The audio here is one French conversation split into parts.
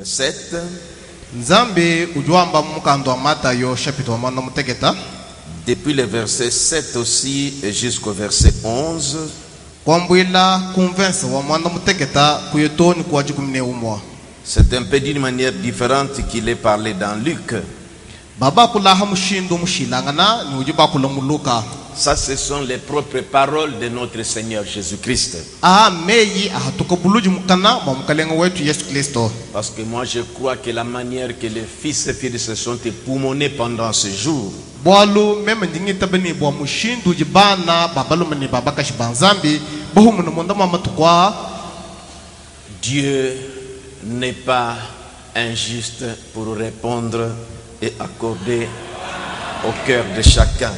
7. Depuis le verset 7 aussi jusqu'au verset 11. C'est un peu d'une manière différente qu'il est parlé dans Luc. Ça, ce sont les propres paroles de notre Seigneur Jésus-Christ. Parce que moi, je crois que la manière que les fils et filles se sont époumonés pendant ce jour, Dieu n'est pas injuste pour répondre et accorder au cœur de chacun.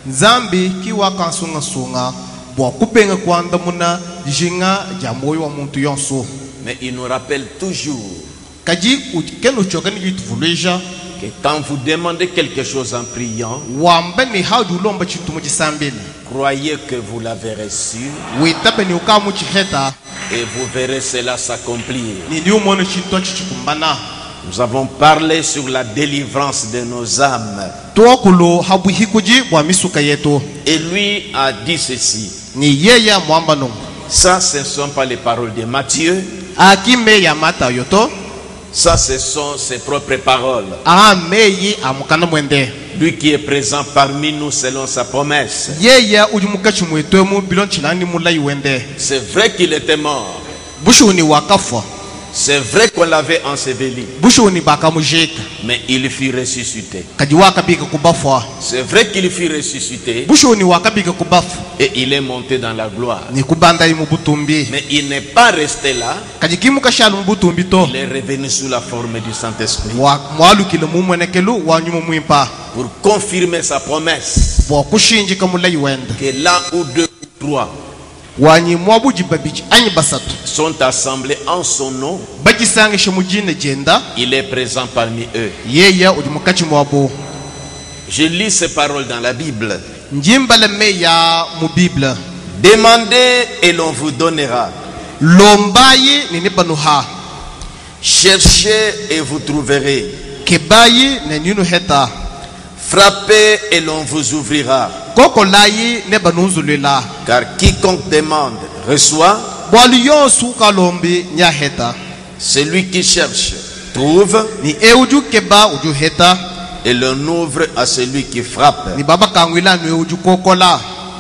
Zambi kiwa kansunga sunga bwa kupenga kwanda muna jinga jamoyo wa muntu yonso. Mais il nous rappelle toujours kaji kenu chokani gitufuluisha que quand vous demandez quelque chose en priant, wambeni haudu lomba chitumu jisambili croyez que vous l'avez reçu witabeni ukamu chiheta et vous verrez cela s'accomplir. Niliumono chito chichikumbana. Nous avons parlé sur la délivrance de nos âmes. Et lui a dit ceci. Ça, ce ne sont pas les paroles de Matthieu. Ça, ce sont ses propres paroles. Lui qui est présent parmi nous selon sa promesse. C'est vrai qu'il était mort. C'est vrai qu'on l'avait enseveli, mais il fut ressuscité. C'est vrai qu'il fut ressuscité et il est monté dans la gloire. Mais il n'est pas resté là. Il est revenu sous la forme du Saint-Esprit pour confirmer sa promesse que là où deux ou trois sont assemblés en son nom, il est présent parmi eux. Je lis ces paroles dans la Bible. Demandez et l'on vous donnera. Cherchez et vous trouverez. Frappez et l'on vous ouvrira. Car quiconque demande reçoit. Celui qui cherche trouve. Et l'on ouvre à celui qui frappe.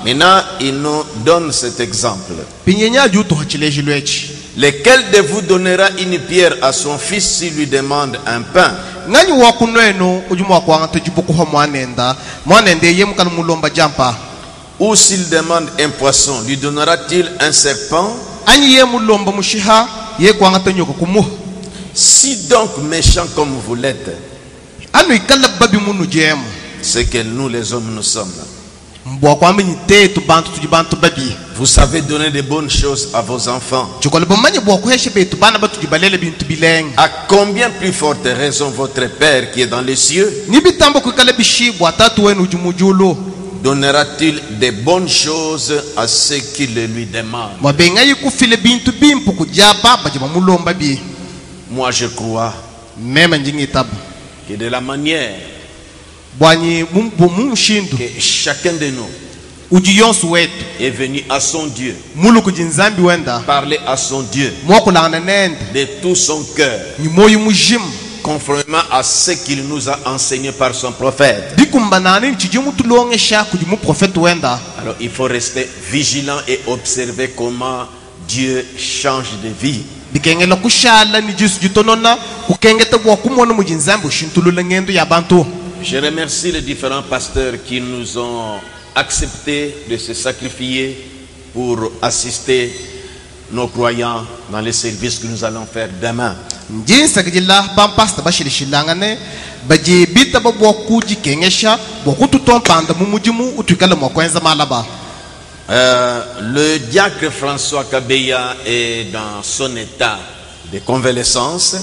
Maintenant, il nous donne cet exemple. Lequel de vous donnera une pierre à son fils s'il lui demande un pain? Ou s'il demande un poisson, lui donnera-t-il un serpent? Si donc méchant comme vous l'êtes, c'est que nous les hommes nous sommes. Vous savez donner de bonnes choses à vos enfants. À combien plus forte raison votre Père qui est dans les cieux donnera-t-il de bonnes choses à ceux qui le lui demandent? Moi je crois que de la manière que chacun de nous est venu à son Dieu, parler à son Dieu de tout son cœur, conformément à ce qu'il nous a enseigné par son prophète. Alors il faut rester vigilant et observer comment Dieu change de vie. Je remercie les différents pasteurs qui nous ont accepté de se sacrifier pour assister nos croyants dans les services que nous allons faire demain. Le diacre François Kabeya est dans son état de convalescence.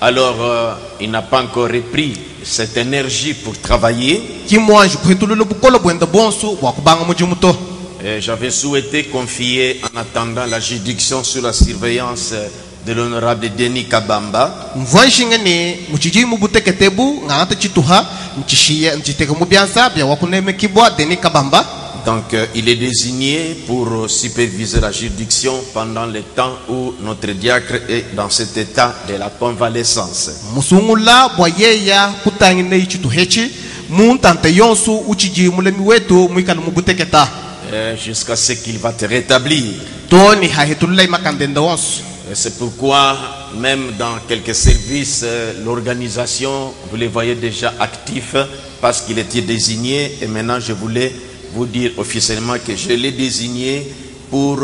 Alors il n'a pas encore repris cette énergie pour travailler. J'avais souhaité confier en attendant la juridiction sur la surveillance de l'honorable Denis Kabamba. Donc il est désigné pour superviser la juridiction pendant le temps où notre diacre est dans cet état de la convalescence. Jusqu'à ce qu'il va te rétablir. C'est pourquoi même dans quelques services, l'organisation, vous les voyez déjà actifs parce qu'il était désigné, et maintenant je voulais vous dire officiellement que je l'ai désigné pour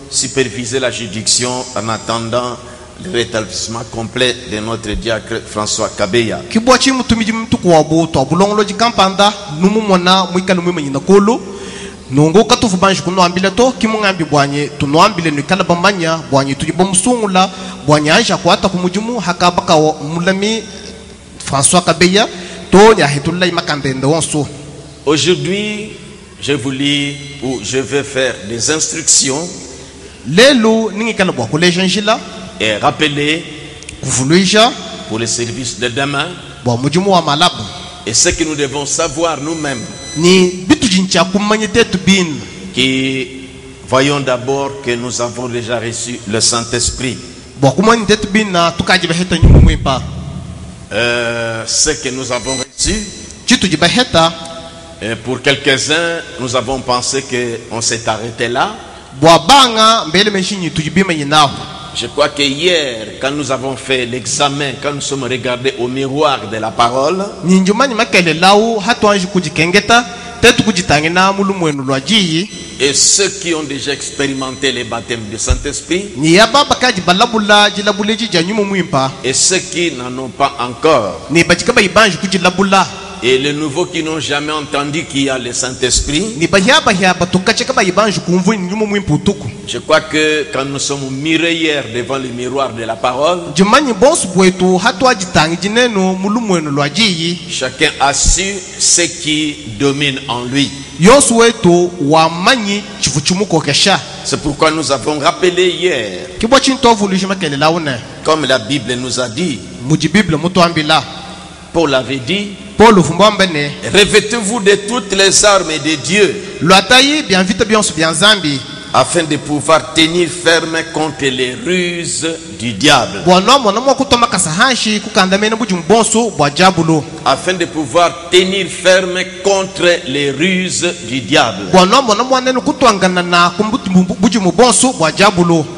superviser la juridiction en attendant le rétablissement complet de notre diacre François Kabeya. Nungu katufu banji kuno ambile to kimungambi bwanye tunoambile nikala bamanya bwanye tujibo musungula bwanye anja kwata kumujumu hakabaka wa mulami François Kabeya to nya hitulai makandende wonso. Aujourd'hui, je vous lis ou je vais faire des instructions lelo ningi kala bwa kulejanjila et rappeler kuvuluija pour les services de demain bwa mujumu wa malabu et ce que nous devons savoir nous-mêmes. Qui voyons d'abord que nous avons déjà reçu le Saint-Esprit. Ce que nous avons reçu, pour quelques-uns, nous avons pensé qu'on s'est arrêté là. Je crois que hier, quand nous avons fait l'examen, quand nous sommes regardés au miroir de la parole, et ceux qui ont déjà expérimenté les baptêmes du Saint-Esprit, et ceux qui n'en ont pas encore, et les nouveaux qui n'ont jamais entendu qu'il y a le Saint-Esprit, je crois que quand nous sommes mirés hier devant le miroir de la parole, chacun a su ce qui domine en lui. C'est pourquoi nous avons rappelé hier, comme la Bible nous a dit, Paul avait dit, revêtez-vous de toutes les armes de Dieu afin de pouvoir tenir ferme contre les ruses du diable. Afin de pouvoir tenir ferme contre les ruses du diable.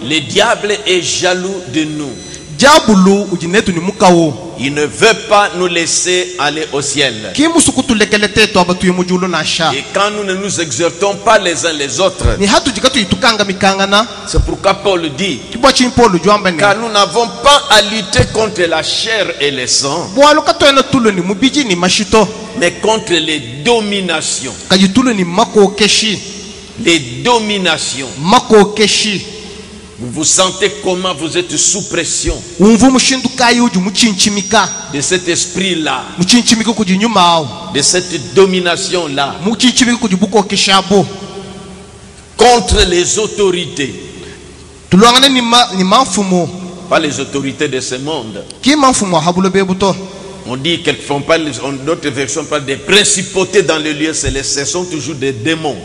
Le diable est jaloux de nous. Il ne veut pas nous laisser aller au ciel. Et quand nous ne nous exertons pas les uns les autres, c'est pourquoi Paul dit, car nous n'avons pas à lutter contre la chair et le sang, mais contre les dominations. Les dominations. Vous vous sentez comment vous êtes sous pression de cet esprit-là, de cette domination-là, contre les autorités, pas les autorités de ce monde. On dit qu'elles font pas, d'autres versions parlent des principautés dans les lieux célestes, ce sont toujours des démons.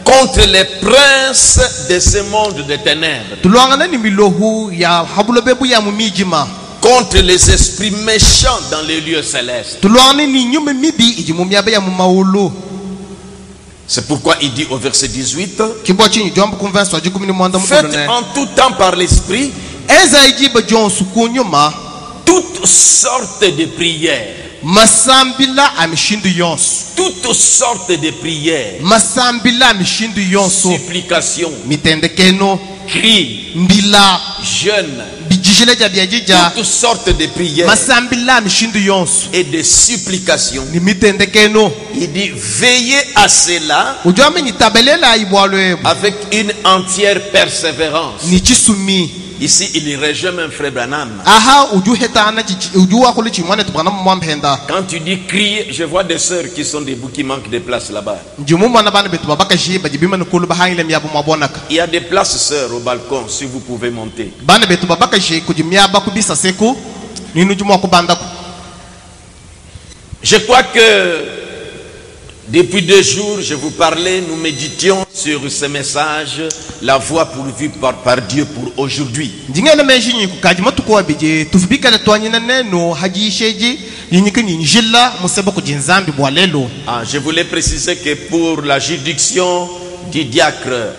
Contre les princes de ce monde de ténèbres, contre les esprits méchants dans les lieux célestes. C'est pourquoi il dit au verset 18, faites en tout temps par l'esprit toutes sortes de prières. Toutes sortes de prières, supplications, cris, jeûnes, toutes sortes de prières et de supplications. Il dit veillez à cela avec une entière persévérance Ici, il rejette même frère Branham. Quand tu dis crier, je vois des sœurs qui sont debout qui manquent de place là-bas. Il y a des places, sœurs, au balcon, si vous pouvez monter. Je crois que depuis 2 jours, je vous parlais, nous méditions sur ce message, la voie pourvue par Dieu pour aujourd'hui. Je voulais préciser que pour la juridiction du diacre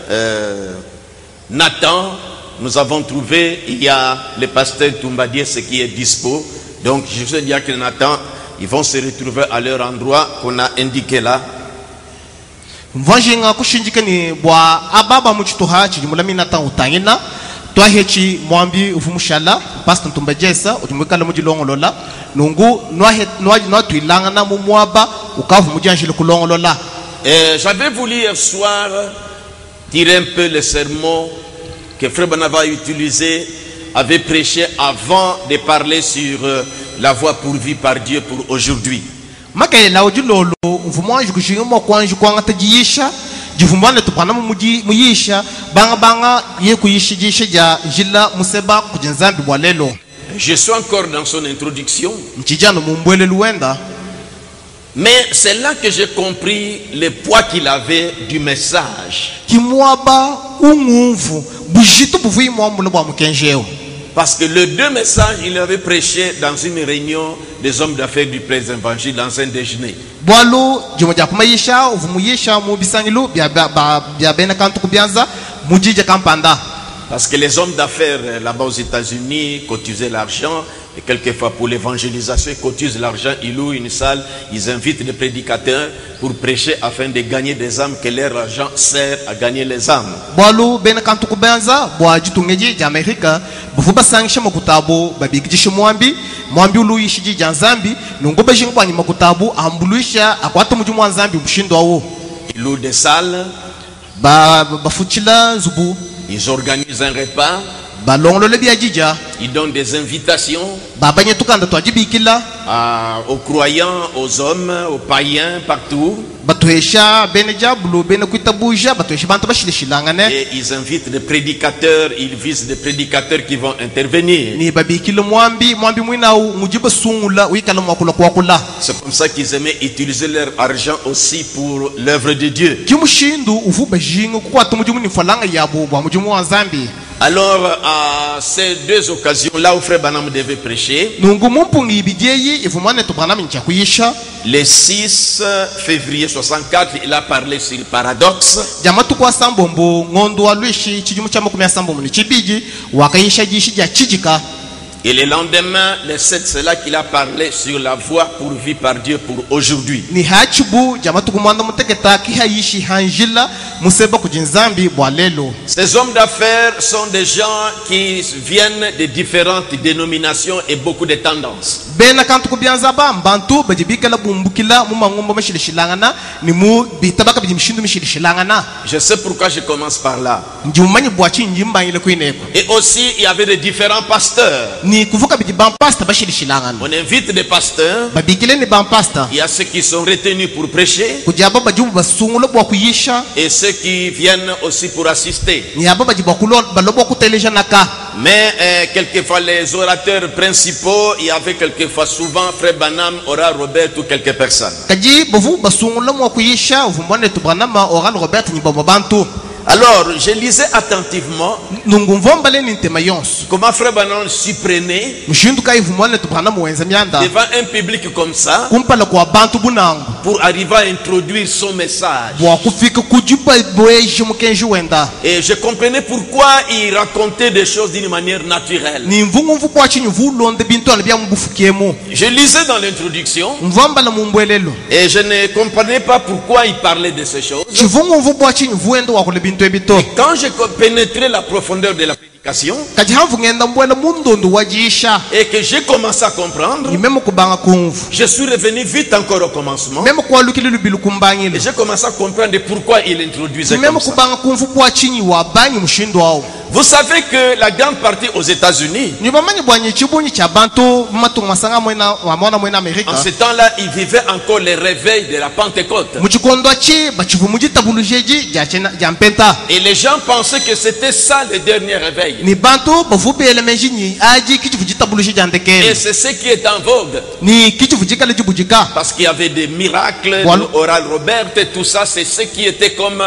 Nathan, nous avons trouvé, il y a le pasteur Toumbadier, ce qui est dispo. Donc, je sais diacre Nathan, ils vont se retrouver à leur endroit qu'on a indiqué là. J'avais voulu hier soir tirer un peu le sermon que Frère Branham a utilisé, avait prêché avant de parler sur la voie pourvue par Dieu pour aujourd'hui. Je suis encore dans son introduction. Mais c'est là que j'ai compris le poids qu'il avait du message. Parce que les 2 messages, il avait prêché dans une réunion des hommes d'affaires du président évangile dans un déjeuner. Parce que les hommes d'affaires là-bas aux États-Unis cotisaient l'argent. Et quelquefois pour l'évangélisation, ils cotisent l'argent, ils louent une salle, ils invitent des prédicateurs pour prêcher afin de gagner des âmes, que leur argent sert à gagner les âmes. Ils louent des salles, ils organisent un repas, ils donnent des invitations aux croyants, aux hommes, aux païens, partout. Et ils invitent des prédicateurs, ils visent des prédicateurs qui vont intervenir. C'est comme ça qu'ils aimaient utiliser leur argent aussi pour l'œuvre de Dieu. Alors, à ces 2 occasions, là où Frère Branham devait prêcher, le 6 février 64, il a parlé sur le paradoxe. Et le lendemain, le 7, c'est là qu'il a parlé sur la voie pourvue par Dieu pour aujourd'hui. Ces hommes d'affaires sont des gens qui viennent de différentes dénominations et beaucoup de tendances. Je sais pourquoi je commence par là. Et aussi, il y avait de différents pasteurs. On invite des pasteurs. Il y a ceux qui sont retenus pour prêcher et ceux qui viennent aussi pour assister. Mais quelquefois les orateurs principaux, il y avait quelquefois souvent Frère Branham, Oral Robert ou quelques personnes. Alors, je lisais attentivement comment Frère Branham s'y prenait devant un public comme ça pour arriver à introduire son message. Et je comprenais pourquoi il racontait des choses d'une manière naturelle. Je lisais dans l'introduction et je ne comprenais pas pourquoi il parlait de ces choses. Et quand j'ai pénétré la profondeur de la prédication et que j'ai commencé à comprendre, je suis revenu vite encore au commencement et j'ai commencé à comprendre pourquoi il introduisait comme ça. Vous savez que la grande partie aux États-Unis, en ce temps-là, ils vivaient encore les réveils de la Pentecôte. Et les gens pensaient que c'était ça le dernier réveil. Et c'est ce qui est en vogue. Parce qu'il y avait des miracles, l'oral Robert et tout ça, c'est ce qui était comme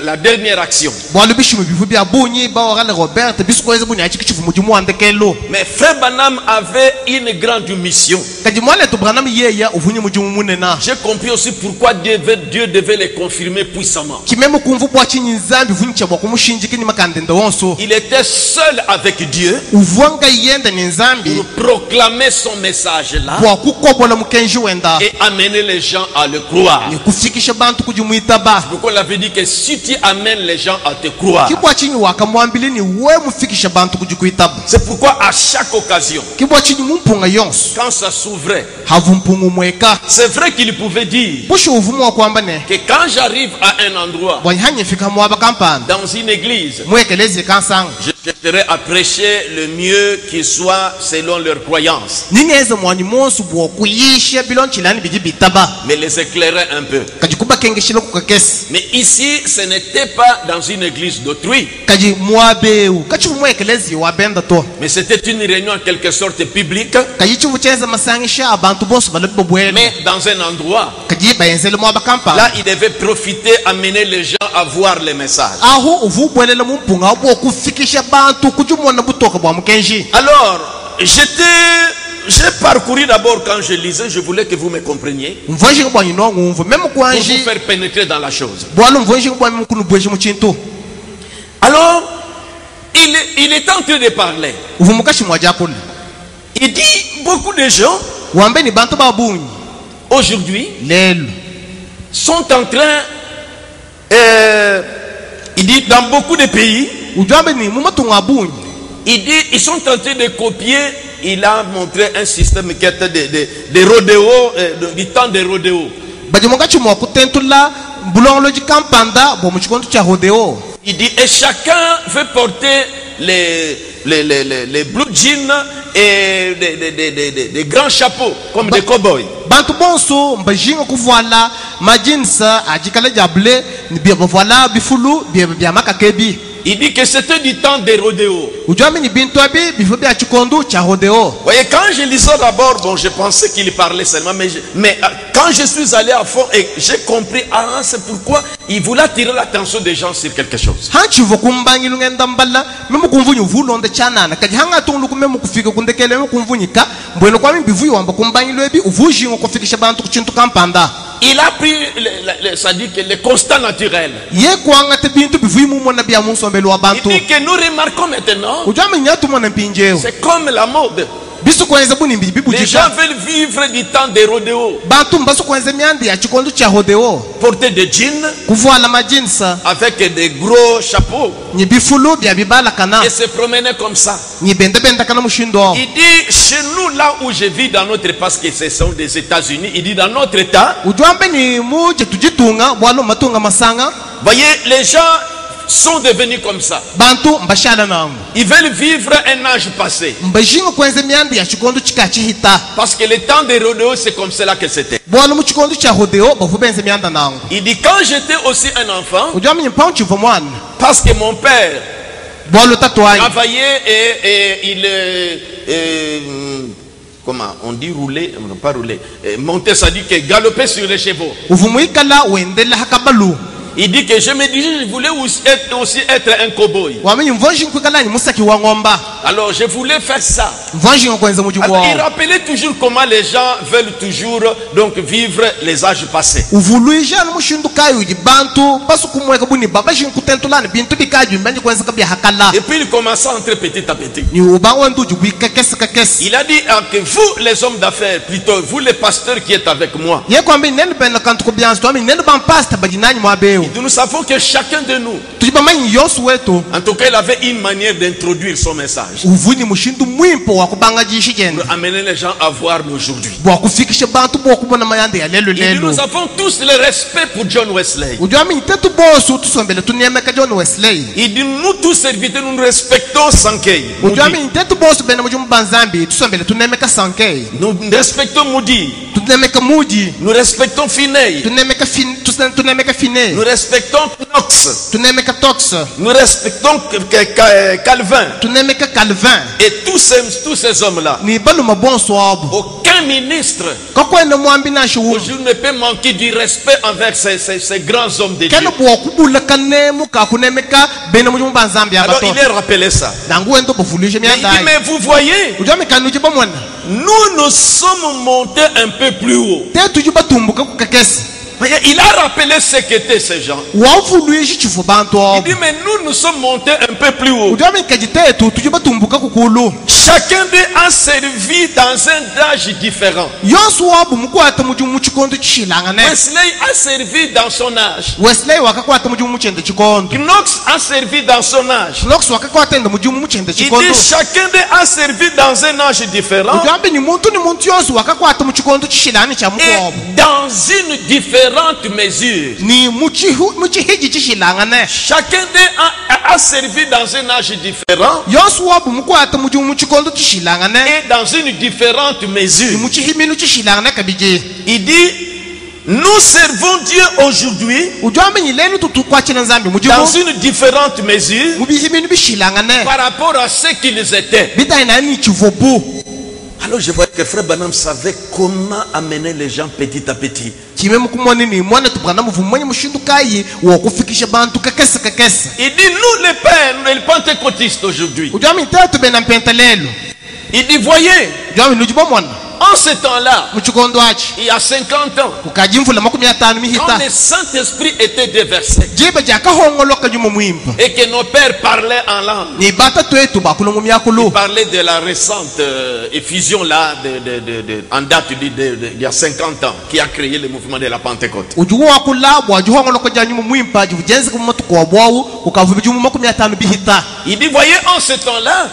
la dernière action. Mais Frère Branham avait une grande mission. J'ai compris aussi pourquoi Dieu devait les confirmer puissamment. Il était seul avec Dieu pour proclamer son message là et amener les gens à le croire. Pourquoi on avait dit que si tu amènes les gens à te croire, c'est pourquoi à chaque occasion, quand ça s'ouvrait, c'est vrai qu'il pouvait dire que quand j'arrive à un endroit, dans une église, je chercherai à prêcher le mieux qui soit selon leurs croyances, mais les éclairer un peu. Mais ici, ce n'était pas dans une église d'autrui, mais c'était une réunion en quelque sorte publique, mais dans un endroit. Là, il devait profiter, amener les gens à voir les messages. Alors, j'ai parcouru d'abord quand je lisais, je voulais que vous me compreniez, pour vous faire pénétrer dans la chose. Alors, il est en train de parler. Il dit, beaucoup de gens aujourd'hui sont en train, il dit, dans beaucoup de pays, il dit, ils sont en train de copier. Il a montré un système qui était de rodéo, du temps des rodéos. Il dit, et chacun veut porter les blue jeans et des grands chapeaux, comme des cow-boys. Il dit que c'était du temps des rodéos. Voyez, quand je lisais d'abord, bon, je pensais qu'il parlait seulement, mais quand je suis allé à fond et j'ai compris, c'est pourquoi il voulait attirer l'attention des gens sur quelque chose. Il a pris, ça dit que les constats naturels. Il dit que nous remarquons maintenant, c'est comme la mode. Les gens veulent vivre du temps des rodéos. Porter des jeans avec des gros chapeaux et se promener comme ça. Il dit, chez nous, là où je vis dans notre, parce que ce sont des États-Unis, il dit dans notre état, voyez, les gens sont devenus comme ça. Ils veulent vivre un âge passé. Parce que le temps des rodéos, c'est comme cela que c'était. Il dit, quand j'étais aussi un enfant, parce que mon père travaillait et il comment on dit rouler, non pas rouler, monter, ça dit que galoper sur les chevaux. Il dit que je me disais, je voulais aussi être un cow-boy. Alors je voulais faire ça. Alors, il rappelait toujours comment les gens veulent toujours donc vivre les âges passés. Et puis il commença à entrer petit à petit. Il a dit que vous les hommes d'affaires, plutôt vous les pasteurs qui êtes avec moi, il Nous savons que chacun de nous, en tout cas, il avait une manière d'introduire son message. Pour amener les gens à voir aujourd'hui. Et nous avons tous le respect pour John Wesley. Il dit, nous tous serviteurs, nous respectons Sankei. Nous respectons Moody. Nous respectons Finney. Nous respectons Knox. Nous respectons Calvin. Et tous ces hommes-là. Aucun ministre aujourd'hui ne peut manquer du respect envers ces grands hommes de Dieu. Alors il est rappelé ça. Il dit, mais vous voyez, nous sommes montés un peu plus haut. Il a rappelé ce qu'étaient ces gens. Il dit, mais nous sommes montés un peu plus haut. Chacun d'eux a servi dans un âge différent. Wesley a servi dans son âge. Knox a servi dans son âge. Il dit, chacun d'eux a servi dans un âge différent. Et dans une différente mesure. Chacun d'eux a servi dans un âge différent. Et dans une différente mesure. Il dit, nous servons Dieu aujourd'hui dans une différente mesure par rapport à ce qu'ils étaient. Alors je vois que Frère Branham savait comment amener les gens petit à petit. Il dit, nous les pères, les pentecôtistes aujourd'hui. Il dit, voyez, en ce temps-là, il y a 50 ans, quand le Saint-Esprit était déversé et que nos pères parlaient en langue, ils parlaient de la récente effusion là, en date d'il y a 50 ans, qui a créé le mouvement de la Pentecôte. Il dit, voyez, en ce temps-là,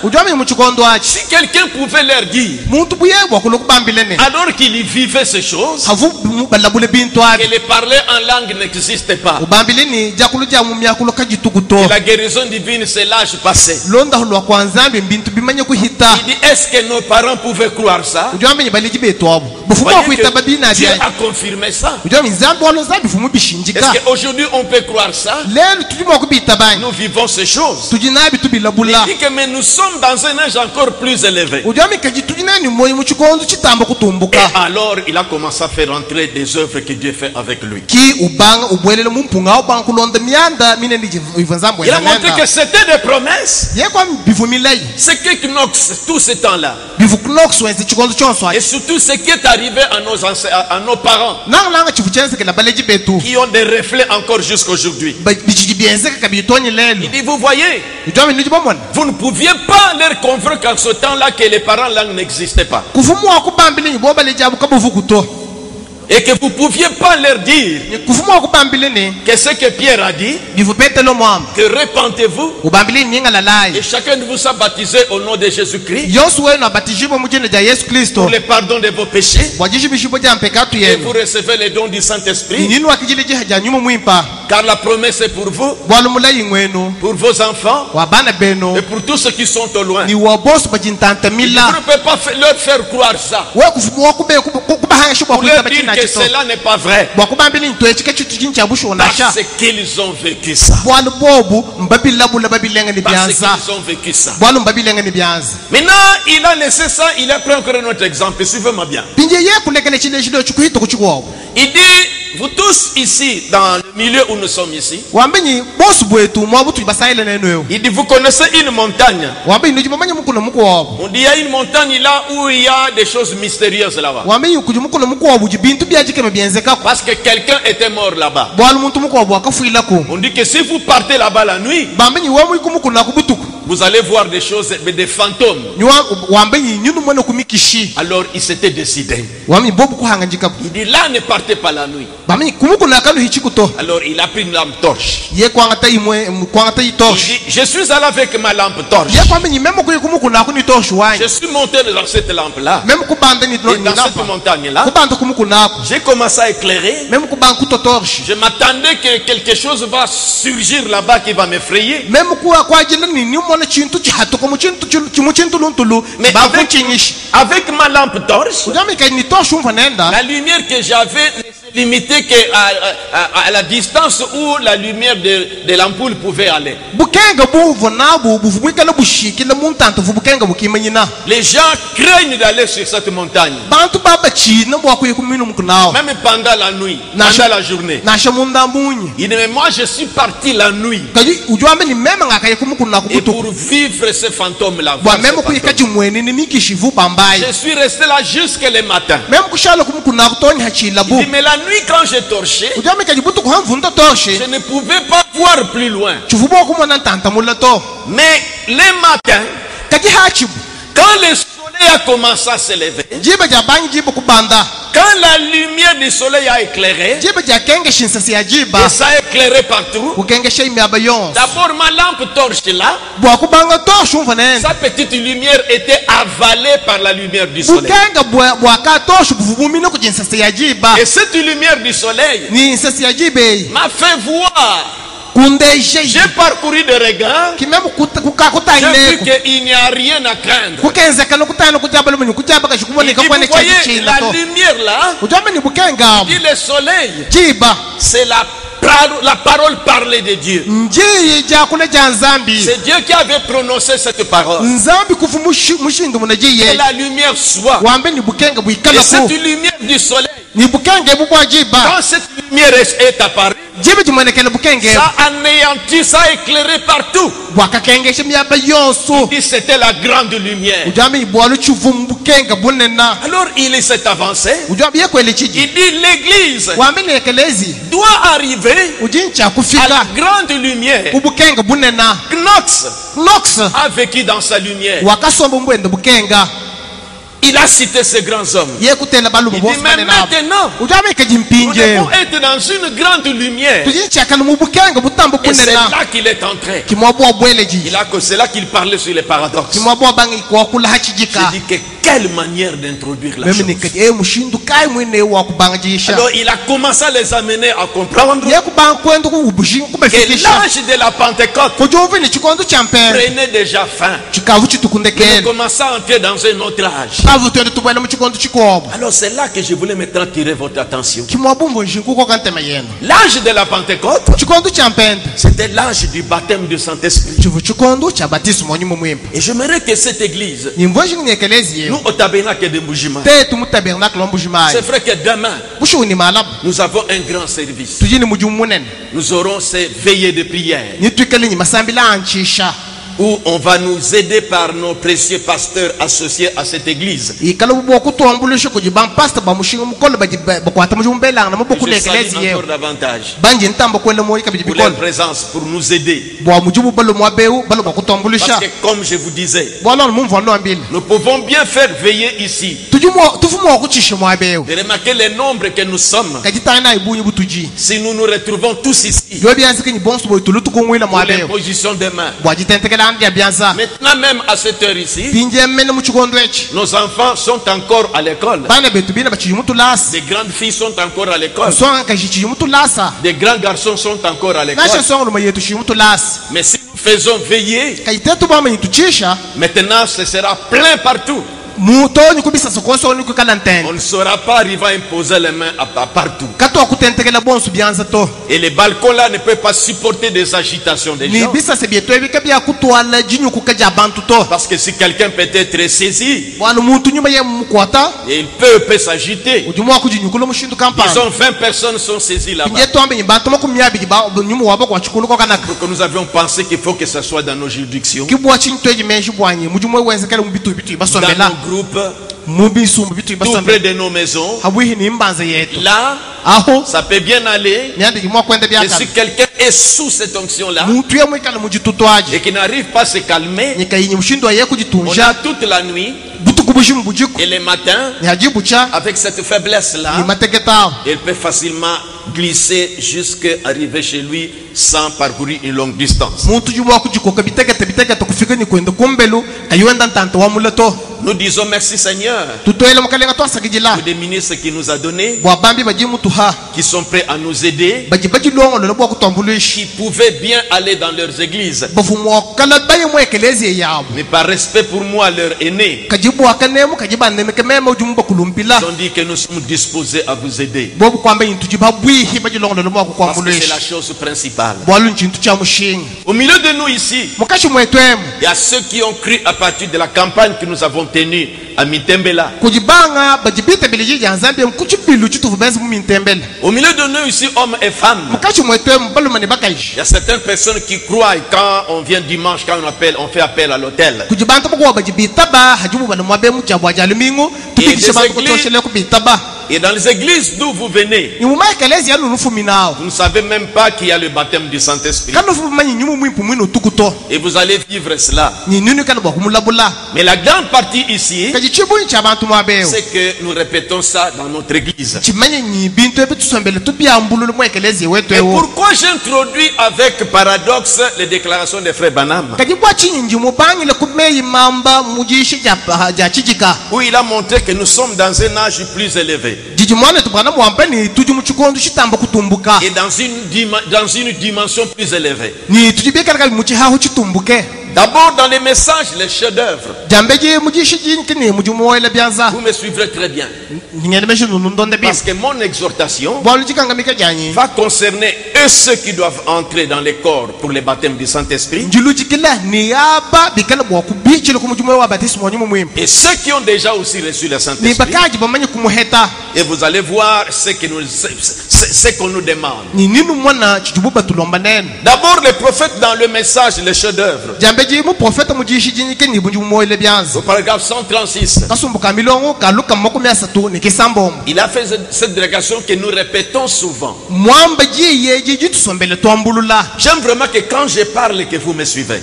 si quelqu'un pouvait leur dire, alors qu'il vivait ces choses, que les parler en langue n'existait pas, et la guérison divine c'est l'âge passé. Il dit, est-ce que nos parents pouvaient croire ça? Voyez que Dieu a confirmé ça. Est-ce qu'aujourd'hui on peut croire ça? Nous vivons ces choses. Il dit que mais nous sommes dans un âge encore plus élevé. Et alors il a commencé à faire entrer des œuvres que Dieu fait avec lui. Il a montré que c'était des promesses. C'est que Knox, tout ce temps-là, et surtout ce qui est arrivé à nos parents, qui ont des reflets encore jusqu'aujourd'hui. Il dit, vous voyez, vous ne pouviez pas leur convaincre qu'en ce temps-là que les parents langue n'existaient pas. Et que vous ne pouviez pas leur dire que ce que Pierre a dit, que repentez-vous, et chacun de vous soit baptisé au nom de Jésus-Christ pour le pardon de vos péchés, et vous recevez les dons du Saint-Esprit, car la promesse est pour vous, pour vos enfants et pour tous ceux qui sont au loin. Vous ne pouvez pas leur faire croire ça, pour leur dire que cela n'est pas vrai, parce qu'ils ont vécu ça. Maintenant il a laissé ça, il a pris encore un autre exemple. Suivez-moi bien. Il dit, vous tous ici dans le milieu où nous sommes ici, il dit, vous connaissez une montagne. On dit, il y a une montagne là où il y a des choses mystérieuses là-bas, parce que quelqu'un était mort là-bas. On dit que si vous partez là-bas la nuit, vous allez voir des choses, des fantômes. Alors il s'était décidé. Il dit, là ne partez pas la nuit. Alors il a pris une lampe torche. Il dit, je suis allé avec ma lampe torche. Je suis monté dans cette lampe-là. Et dans cette montagne-là, j'ai commencé à éclairer. Je m'attendais que quelque chose va surgir là-bas qui va m'effrayer. Mais avec ma lampe torche, la lumière que j'avais limité à la distance où la lumière de l'ampoule pouvait aller. Les gens craignent d'aller sur cette montagne. Même pendant la nuit, pendant la journée. Il dit, mais moi je suis parti la nuit. Et pour vivre ce fantôme-là. Je suis resté là jusqu'à le matin. Il dit, mais la nuit quand j'ai torché, je ne pouvais pas voir plus loin. Mais le matin, quand le soleil a commencé à se lever, quand la lumière du soleil a éclairé, et ça a éclairé partout, d'abord ma lampe torche là, sa petite lumière était avalée par la lumière du soleil. Et cette lumière du soleil m'a fait voir. J'ai parcouru des regards. J'ai vu qu'il n'y a rien à craindre. Vous voyez la lumière là, dit le soleil, c'est la parole parlée de Dieu. C'est Dieu qui avait prononcé cette parole. Que la lumière soit. Et cette lumière du soleil, quand cette lumière est apparue, ça anéantit, ça a éclairé partout. Il dit c'était la grande lumière. Alors il s'est avancé. Il dit l'église doit arriver à la grande lumière. Knox a vécu dans sa lumière. Il a cité ces grands hommes. Il dit, mais maintenant, nous devons être dans une grande lumière. Et c'est là qu'il est entré. C'est là qu'il parlait sur les paradoxes. J'ai dit que quelle manière d'introduire la chose. Alors il a commencé à les amener à comprendre que l'âge de la Pentecôte prenait déjà fin. Il commençait à entrer dans un autre âge. Alors c'est là que je voulais maintenant attirer votre attention. L'âge de la Pentecôte, c'était l'âge du baptême du Saint-Esprit. Et j'aimerais que cette église, nous au tabernacle de Mbujima, c'est vrai que demain nous avons un grand service. Nous aurons ces veillées de prière où on va nous aider par nos précieux pasteurs associés à cette église. Je salue encore davantage pour leur présence, pour nous aider. Parce que comme je vous disais, nous pouvons bien faire veiller ici. De remarquer le nombre que nous sommes. Si nous nous retrouvons tous ici pour l'imposition des mains. Maintenant même à cette heure ici, nos enfants sont encore à l'école. Des grandes filles sont encore à l'école. Des grands garçons sont encore à l'école. Mais si nous faisons veiller, maintenant ce sera plein partout. On ne saura pas arriver à imposer les mains partout. Et les balcons là ne peuvent pas supporter des agitations des gens. Parce que si quelqu'un peut être saisi, il peut s'agiter. Disons 20 personnes sont saisies là-bas. Donc nous avions pensé qu'il faut que ce soit dans nos juridictions, dans nos groupes, tout près de nos maisons. Là, ça peut bien aller. Et si quelqu'un est sous cette onction-là et qui n'arrive pas à se calmer, on a toute la nuit Et les matins, avec cette faiblesse-là, il peut facilement glisser jusqu'à arriver chez lui sans parcourir une longue distance. Nous disons merci Seigneur pour des ministres qui nous a donné, qui sont prêts à nous aider, qui pouvaient bien aller dans leurs églises, mais par respect pour moi, leur aîné, ils ont dit que nous sommes disposés à vous aider. Parce que c'est la chose principale. Au milieu de nous ici, il y a ceux qui ont cru à partir de la campagne que nous avons tenue à Mitembela. Au milieu de nous ici, hommes et femmes, il y a certaines personnes qui croient quand on vient dimanche, quand on fait appel à l'hôtel. Et dans les églises d'où vous venez, vous ne savez même pas qu'il y a le baptême du Saint-Esprit. Et vous allez vivre cela. Mais la grande partie ici, c'est que nous répétons ça dans notre église. Et pourquoi j'introduis avec paradoxe les déclarations des frères Banam, où il a montré que nous sommes dans un âge plus élevé et dans une dimension plus élevée. D'abord dans les messages, les chefs-d'œuvre, vous me suivrez très bien, parce que mon exhortation va concerner eux ceux qui doivent entrer dans les corps pour le baptême du Saint-Esprit, et ceux qui ont déjà aussi reçu le Saint-Esprit. Et vous allez voir ce qu'on nous demande. D'abord les prophètes dans le message, les chefs-d'œuvre. Au paragraphe 136, il a fait cette délégation que nous répétons souvent. J'aime vraiment que quand je parle, que vous me suivez.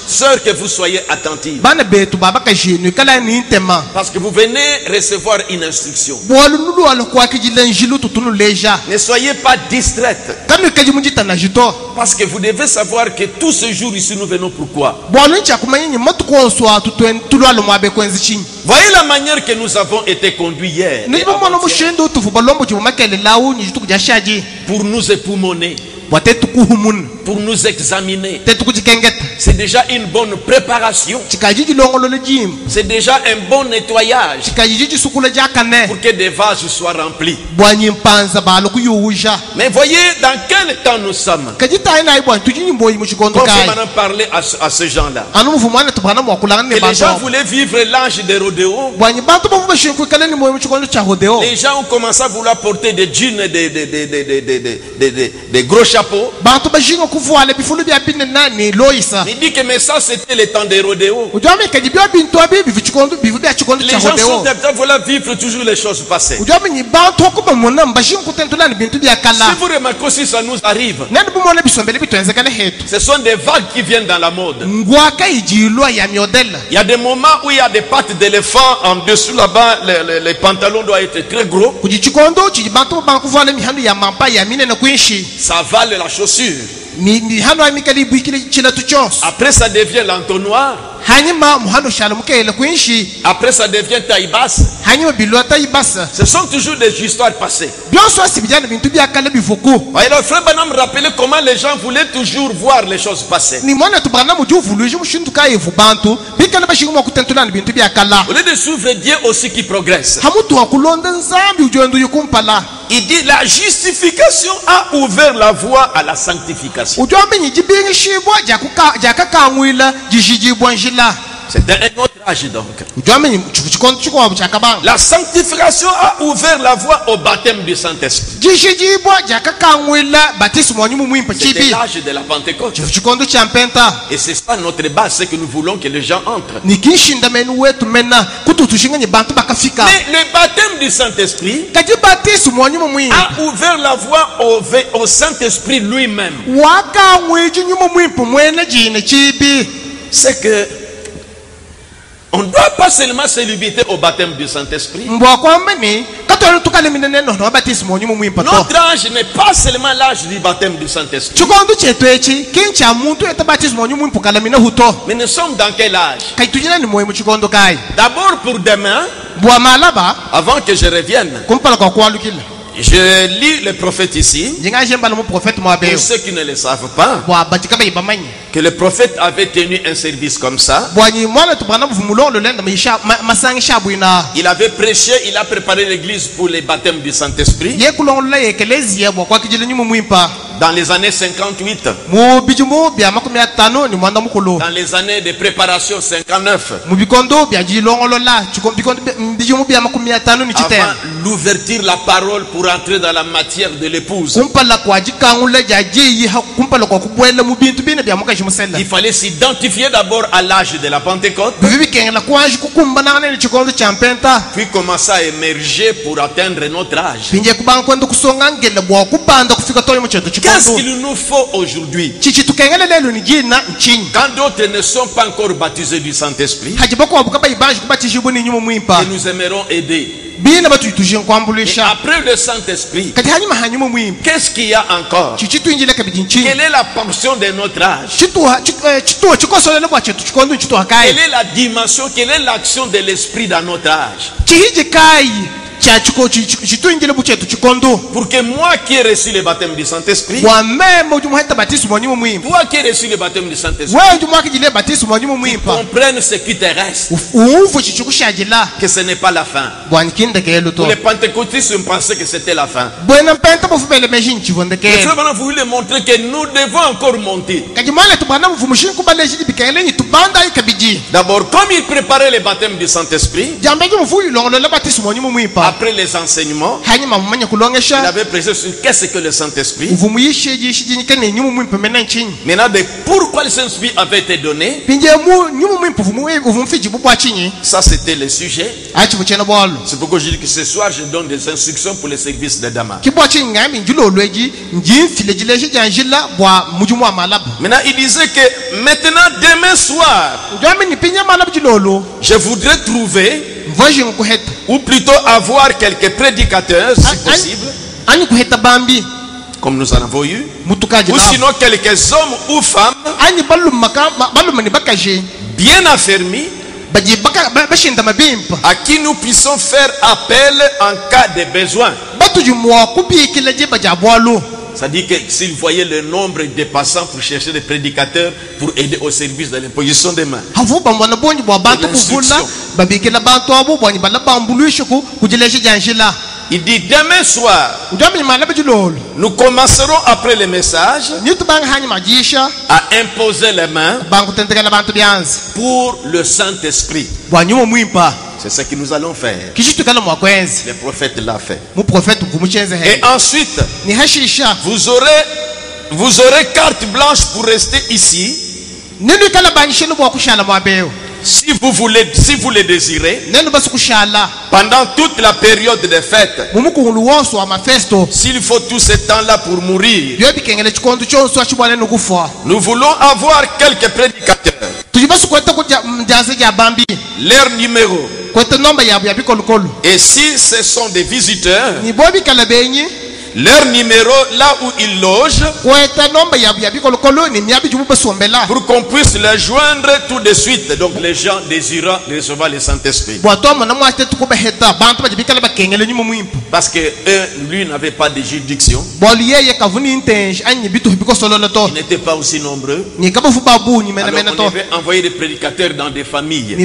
Sœurs, que vous soyez attentives, parce que vous venez recevoir une instruction. Ne soyez pas distraites, parce que vous devez savoir que tout ce jour ici nous venons pourquoi. Voyez la manière que nous avons été conduits hier pour nous époumoner, pour nous examiner. C'est déjà une bonne préparation. C'est déjà un bon nettoyage pour que des vases soient remplis. Mais voyez dans quel temps nous sommes. Quand on parlait à ces gens-là, que les gens voulaient vivre l'âge des rodéos. Les gens ont commencé à vouloir porter des jeans et des gros chapeaux. Il dit que mais ça c'était le temps des rodéos. Les gens sont vouloir vivre toujours les choses passées. Si vous remarquez aussi, ça nous arrive. Ce sont des vagues qui viennent dans la mode. Il y a des moments où il y a des pattes d'éléphant en dessous là-bas, les pantalons doivent être très gros. Ça avale la chaussure. Après ça devient l'entonnoir. Après ça devient taille basse. Ce sont toujours des histoires passées. Alors frère Branham rappelait comment les gens voulaient toujours voir les choses passer. Au lieu de suivre Dieu aussi qui progresse. Il dit la justification a ouvert la voie à la sanctification. C'est un autre âge donc. La sanctification a ouvert la voie au baptême du Saint-Esprit. C'était l'âge de la Pentecôte. Et c'est ça notre base, c'est que nous voulons que les gens entrent. Mais le baptême du Saint-Esprit a ouvert la voie au Saint-Esprit lui-même. C'est que On ne doit pas seulement se limiter au baptême du Saint-Esprit. Notre âge n'est pas seulement l'âge du baptême du Saint-Esprit. Mais nous sommes dans quel âge? D'abord pour demain, avant que je revienne, je lis le prophète ici. Pour ceux qui ne le savent pas, que le prophète avait tenu un service comme ça. Il avait prêché, il a préparé l'église pour les baptêmes du Saint-Esprit. Dans les années 58. Dans les années de préparation 59. Avant l'ouverture la parole pour entrer dans la matière de l'épouse. Il fallait s'identifier d'abord à l'âge de la Pentecôte. Puis commencer à émerger pour atteindre notre âge. Qu'est-ce qu'il nous faut aujourd'hui? Quand d'autres ne sont pas encore baptisés du Saint-Esprit, que nous aimerons aider. Et après le Saint-Esprit, qu'est-ce qu'il y a encore? Quelle est la portion de notre âge? Quelle est la dimension? Quelle est l'action de l'Esprit dans notre âge? Pour que moi qui ai reçu le baptême du Saint-Esprit, toi qui ai reçu le baptême du Saint-Esprit, tu comprennes ce qui te reste, que ce n'est pas la fin. Pour les pentecôtistes, on pensait que c'était la fin. Le frère Branham voulait montrer que nous devons encore monter. D'abord, comme il préparait le baptême du Saint-Esprit, après les enseignements, il avait prêché sur qu'est-ce que le Saint-Esprit. Maintenant, pourquoi le Saint-Esprit avait été donné, ça c'était le sujet. C'est pourquoi je dis que ce soir je donne des instructions pour les services de Dama. Maintenant, il disait que maintenant, demain soir, je voudrais trouver, ou plutôt avoir quelques prédicateurs, si possible, comme nous en avons eu, ou sinon quelques hommes ou femmes bien affermis, à qui nous puissions faire appel en cas de besoin. C'est-à-dire que s'ils voyaient le nombre de passants pour chercher des prédicateurs pour aider au service de l'imposition des mains. Il dit demain soir, nous commencerons après le message à imposer les mains pour le Saint-Esprit. C'est ce que nous allons faire. Le prophète l'a fait. Et ensuite, vous aurez carte blanche pour rester ici. Si vous le désirez, pendant toute la période des fêtes, s'il faut tout ce temps-là pour mourir, nous voulons avoir quelques prédicateurs. Leur numéro. Et si ce sont des visiteurs, leur numéro là où ils logent, pour qu'on puisse les joindre tout de suite. Donc les gens désirant recevoir le Saint-Esprit. Parce que lui n'avait pas de juridiction. Il n'était pas aussi nombreux. Alors on avait envoyé des prédicateurs dans des familles.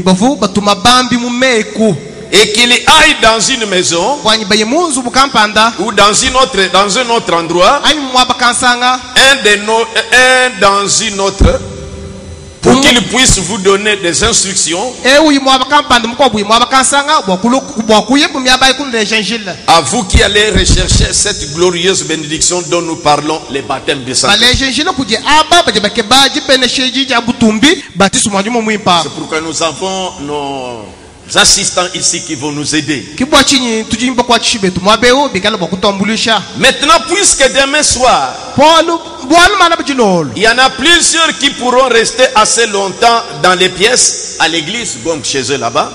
Et qu'il aille dans une maison ou dans un autre endroit, dans une autre, pour qu'il puisse vous donner des instructions à vous qui allez rechercher cette glorieuse bénédiction dont nous parlons, les baptêmes de Saint-Esprit. C'est pourquoi nous avons nos assistants ici qui vont nous aider. Maintenant, puisque demain soir Il y en a plusieurs qui pourront rester assez longtemps dans les pièces à l'église, donc chez eux là-bas,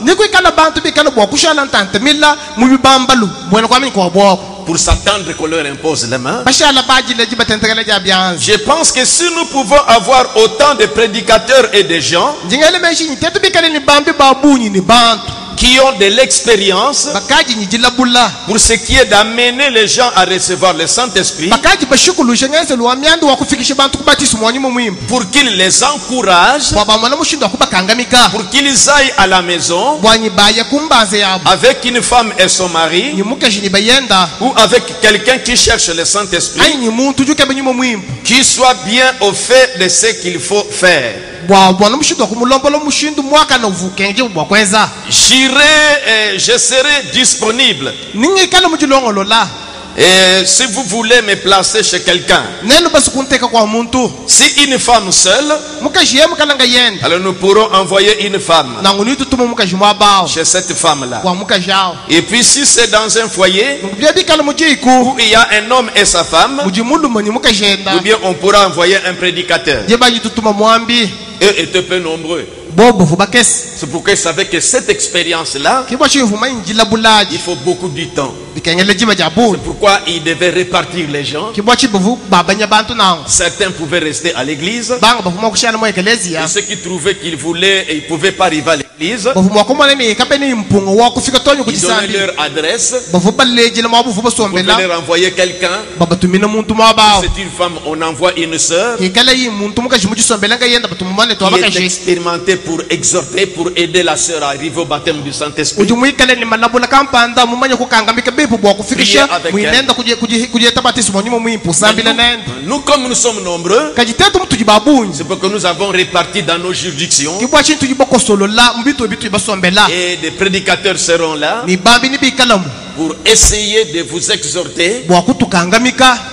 pour s'attendre qu'on leur impose les mains. Je pense que si nous pouvons avoir autant de prédicateurs et de gens qui ont de l'expérience pour ce qui est d'amener les gens à recevoir le Saint-Esprit, pour qu'ils les encouragent, pour qu'ils aillent à la maison avec une femme et son mari, ou avec quelqu'un qui cherche le Saint-Esprit, qui soit bien au fait de ce qu'il faut faire. Je serai disponible. Et si vous voulez me placer chez quelqu'un, si une femme seule, alors nous pourrons envoyer une femme chez cette femme-là. Et puis si c'est dans un foyer où il y a un homme et sa femme, ou bien on pourra envoyer un prédicateur. Eux étaient peu nombreux. C'est pourquoi ils savaient que cette expérience-là, il faut beaucoup de temps. C'est pourquoi ils devaient répartir les gens. Certains pouvaient rester à l'église. Et ceux qui trouvaient qu'ils voulaient et ils ne pouvaient pas arriver à l'église, ils donnaient leur adresse. On pouvait leur envoyer quelqu'un. C'est une femme, on envoie une sœur qui est expérimentée pour exhorter, pour aider la sœur à arriver au baptême du Saint-Esprit. Nous, comme nous sommes nombreux, c'est pour que nous avons réparti dans nos juridictions. Et des prédicateurs seront là pour essayer de vous exhorter.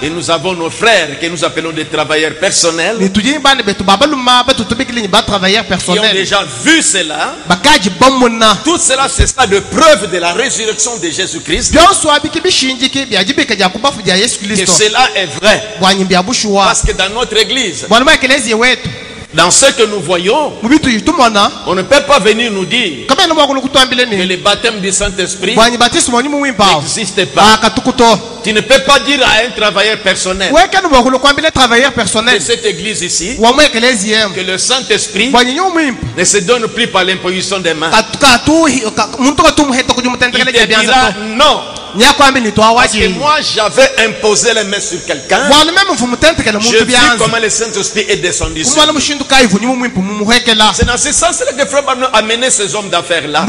Et nous avons nos frères que nous appelons des travailleurs personnels, qui ont déjà vu cela. Tout cela, c'est ça de preuve de la résurrection de Jésus-Christ, que cela est vrai. Parce que dans notre église, dans ce que nous voyons, on ne peut pas venir nous dire que le baptême du Saint-Esprit n'existe pas. Tu ne peux pas dire à un travailleur personnel de cette église ici que le Saint-Esprit ne se donne plus par l'imposition des mains. Il te dira non. Parce que moi j'avais imposé les mains sur quelqu'un. Je vis comment le Saint-Esprit est descendu sur lui. C'est dans ce sens-là que Frère Branham a mené ces hommes d'affaires-là.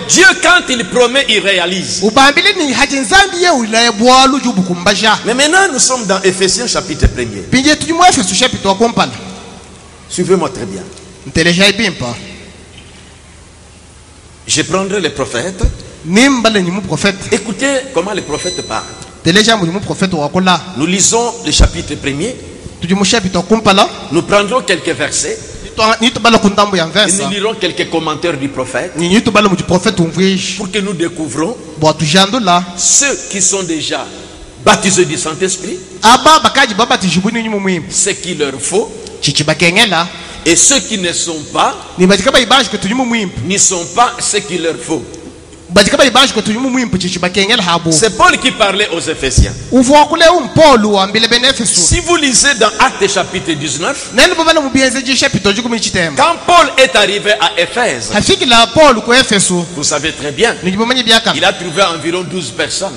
Dieu, quand il promet, il réalise. Mais maintenant nous sommes dans Éphésiens chapitre 1er. Suivez-moi très bien. Je prendrai les prophètes. Écoutez comment les prophètes parlent. Nous lisons le chapitre 1er. Nous prendrons quelques versets. Et nous lirons quelques commentaires du prophète pour que nous découvrons ceux qui sont déjà baptisés du Saint-Esprit, ce qu'il leur faut, et ceux qui ne sont pas, n'y sont pas ce qu'il leur faut. C'est Paul qui parlait aux Éphésiens. Si vous lisez dans Actes chapitre 19, quand Paul est arrivé à Éphèse, vous savez très bien, il a trouvé environ 12 personnes.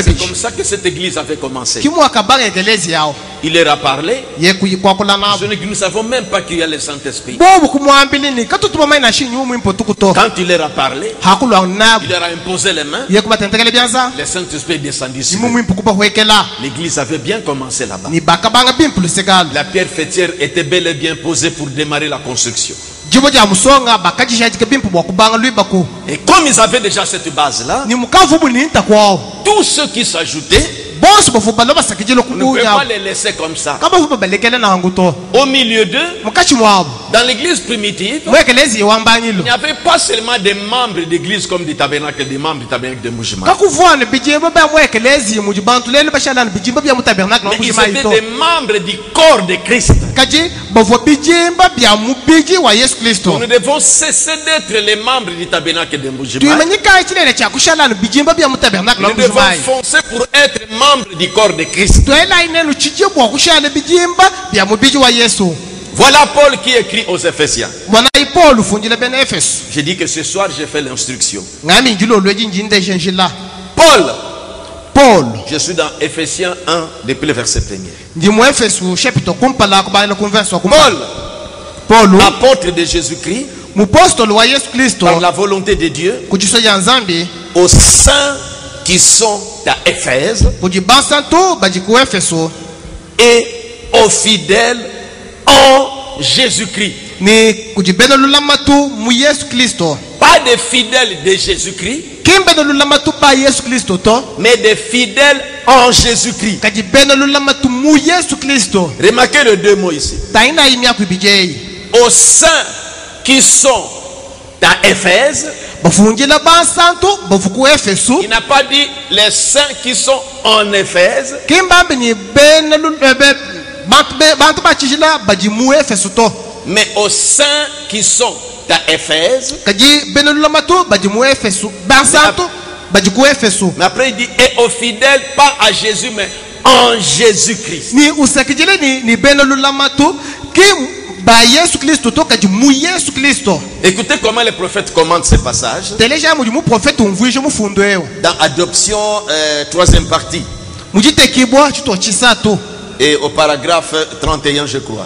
C'est comme ça que cette église avait commencé. Il leur a parlé. Nous ne savons même pas qu'il y a le Saint-Esprit. Quand il leur a parlé, il leur a imposé les mains. Le Saint-Esprit est descendu sur eux. L'église avait bien commencé là-bas. La pierre fêtière était bel et bien posée pour démarrer la construction. Et comme ils avaient déjà cette base-là, tous ceux qui s'ajoutaient, on ne peut pas les laisser comme ça. Au milieu d'eux, Dans l'église primitive, il n'y avait pas seulement des membres d'église comme des tabernacles de Mbuji-Mayi. Mais ils étaient des membres du corps de Christ. Nous devons cesser d'être les membres du tabernacle de Mbuji-Mayi. Nous devons foncer pour être membres du corps de Christ. Voilà Paul qui écrit aux Éphésiens. J'ai dit que ce soir j'ai fait l'instruction. Paul, je suis dans Éphésiens 1 depuis le verset 1er. Paul, apôtre de Jésus-Christ, par la volonté de Dieu, aux saints qui sont à Éphèse et aux fidèles en Jésus-Christ. Pas des fidèles de Jésus-Christ, mais des fidèles en Jésus-Christ. Remarquez les deux mots ici. Aux saints qui sont à Éphèse, il n'a pas dit les saints qui sont en Éphèse. Mais aux saints qui sont à Éphèse. Mais après il dit et aux fidèles, pas à Jésus mais en Jésus-Christ. Écoutez comment les prophètes commentent ce passage. Dans Adoption, 3e partie. Et au paragraphe 31, je crois.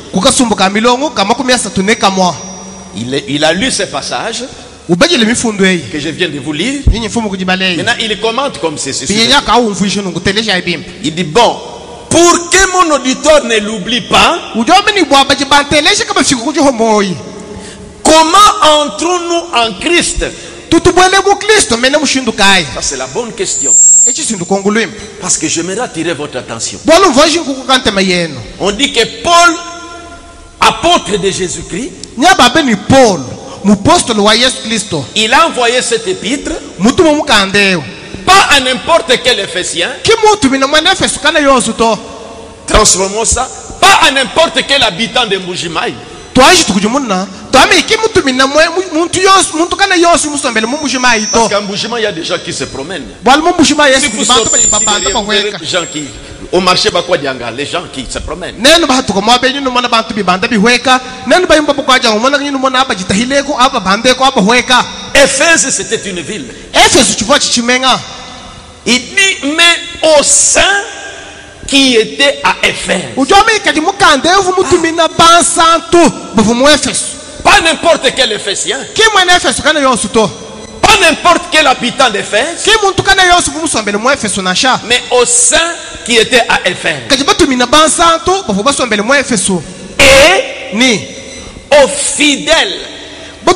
Il a lu ce passage que je viens de vous lire. Maintenant, il commente comme ceci. Il dit bon, pour que mon auditeur ne l'oublie pas, comment entrons-nous en Christ? Ça, c'est la bonne question. Parce que j'aimerais attirer votre attention. On dit que Paul, apôtre de Jésus-Christ, il a envoyé cette épître pas à n'importe quel Ephésien. Transformons ça. Pas à n'importe quel habitant de Mbuji-Mayi. Parce qu'à Mbuji-Mayi, il y a des gens qui se promènent. Si vous sortez ici, les gens qui, au marché Bakwadianga, les gens qui se promènent. Éphèse, c'était une ville. Il dit, mais aux saints qui étaient à Éphèse. Pas n'importe quel Éphésien. Pas n'importe quel habitant d'Éphèse. Mais aux saints qui étaient à Éphèse. Et aux fidèles. Pas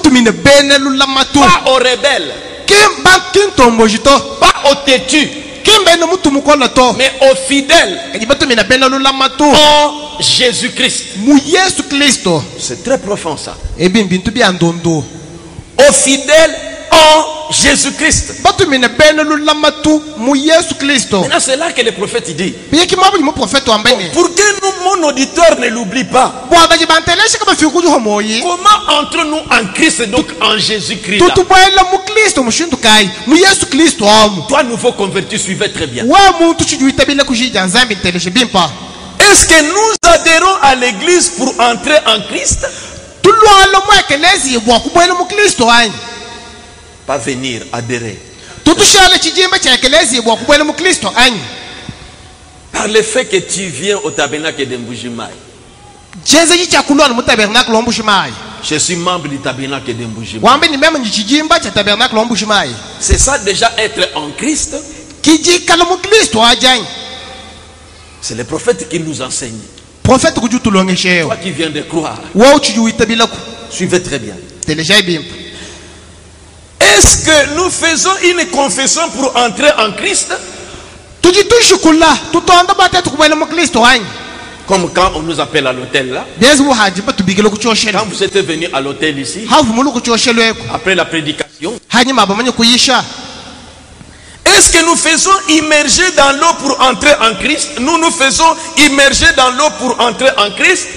aux rebelles. Pas aux têtus. Mais aux fidèles en Jésus-Christ. C'est très profond ça. Aux fidèles en Jésus-Christ. Maintenant c'est là que le prophète dit. Pour que mon auditeur ne l'oublie pas. Comment entrons-nous en Christ, donc en Jésus-Christ? Toi, nouveau converti, suivez très bien. Est-ce que nous adhérons à l'église pour entrer en Christ? Pas venir, adhérer. Par le fait que tu viens au tabernacle de Mbuji-Mayi. Je suis membre du tabernacle de Mbuji-Mayi. C'est ça déjà être en Christ. C'est le prophète qui nous enseigne. Toi qui viens de croire, suivez très bien. Est-ce que nous faisons une confession pour entrer en Christ? Comme quand on nous appelle à l'hôtel là. Quand vous êtes venu à l'hôtel ici, après la prédication, est-ce que nous faisons immerger dans l'eau pour entrer en Christ? Nous faisons immerger dans l'eau pour entrer en Christ.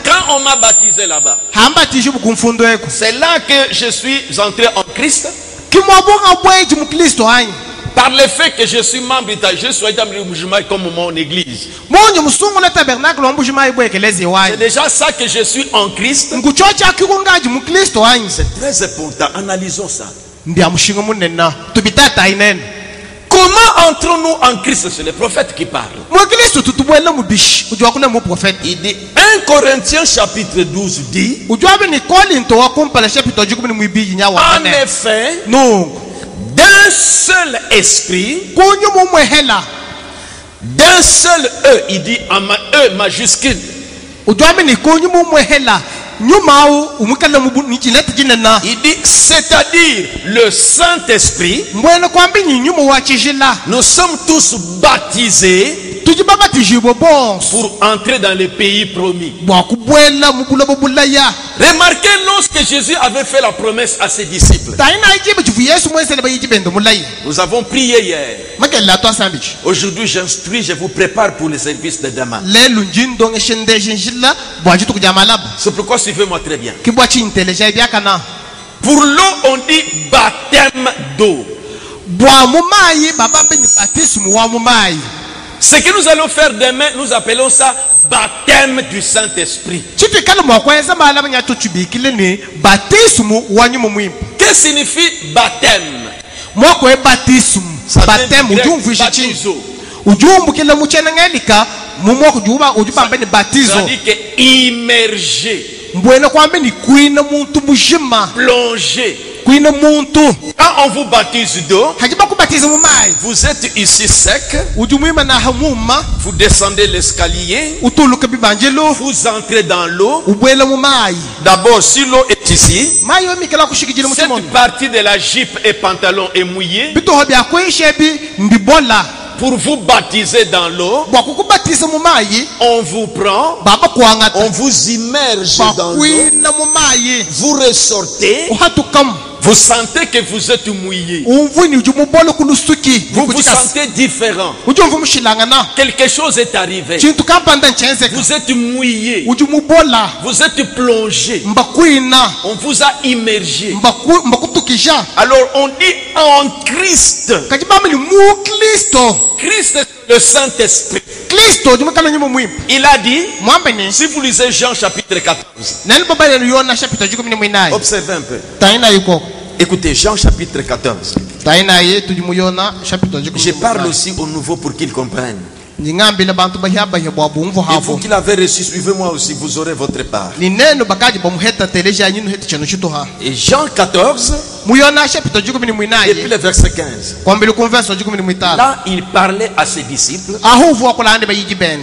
Quand on m'a baptisé là-bas, c'est là que je suis entré en Christ. Par le fait que je suis membre je suis comme mon église. C'est déjà ça que je suis en Christ. C'est très important. Analysons ça. Comment entrons-nous en Christ? C'est le prophète qui parle. Il dit 1 Corinthiens chapitre 12 dit, en effet, d'un seul esprit, d'un seul E, il dit en E majuscule. Il dit, c'est-à-dire le Saint-Esprit, nous sommes tous baptisés pour entrer dans le pays promis. Remarquez, lorsque Jésus avait fait la promesse à ses disciples, nous avons prié hier. Aujourd'hui j'instruis, je vous prépare pour le service de demain. C'est pourquoi suivez-moi très bien. Pour l'eau on dit baptême d'eau. Ce que nous allons faire demain, nous appelons ça baptême du Saint-Esprit. Que signifie baptême? Baptême, c'est-à-dire que immerger, plonger. Quand on vous baptise d'eau, vous êtes ici sec, vous descendez l'escalier, vous entrez dans l'eau. D'abord, si l'eau est ici, cette partie de la jupe et pantalon est mouillée. Pour vous baptiser dans l'eau, on vous prend, on vous immerge dans l'eau, vous ressortez, vous sentez que vous êtes mouillé, vous vous sentez différent, quelque chose est arrivé, vous êtes mouillé, vous êtes plongé, on vous a immergé. Alors on dit en Christ. Christ est le Saint-Esprit. Il a dit, si vous lisez Jean chapitre 14, observez un peu. Écoutez, Jean chapitre 14. Je parle aussi au nouveau pour qu'ils comprennent. Et vous qui l'avez reçu, suivez-moi aussi, vous aurez votre part. Et Jean 14, et puis le verset 15. Là, il parlait à ses disciples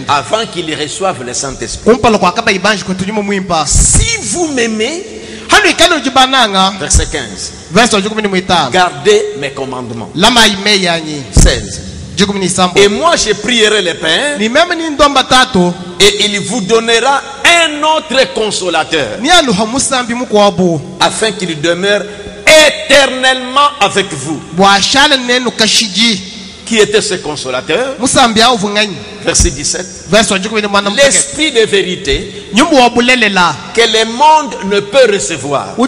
avant qu'ils reçoivent le Saint-Esprit. Si vous m'aimez, verset 15, gardez mes commandements. 16. Et moi je prierai le Père, et il vous donnera un autre consolateur, afin qu'il demeure éternellement avec vous. Qui était ce consolateur? Verset 17. L'esprit de vérité que le monde ne peut recevoir. Là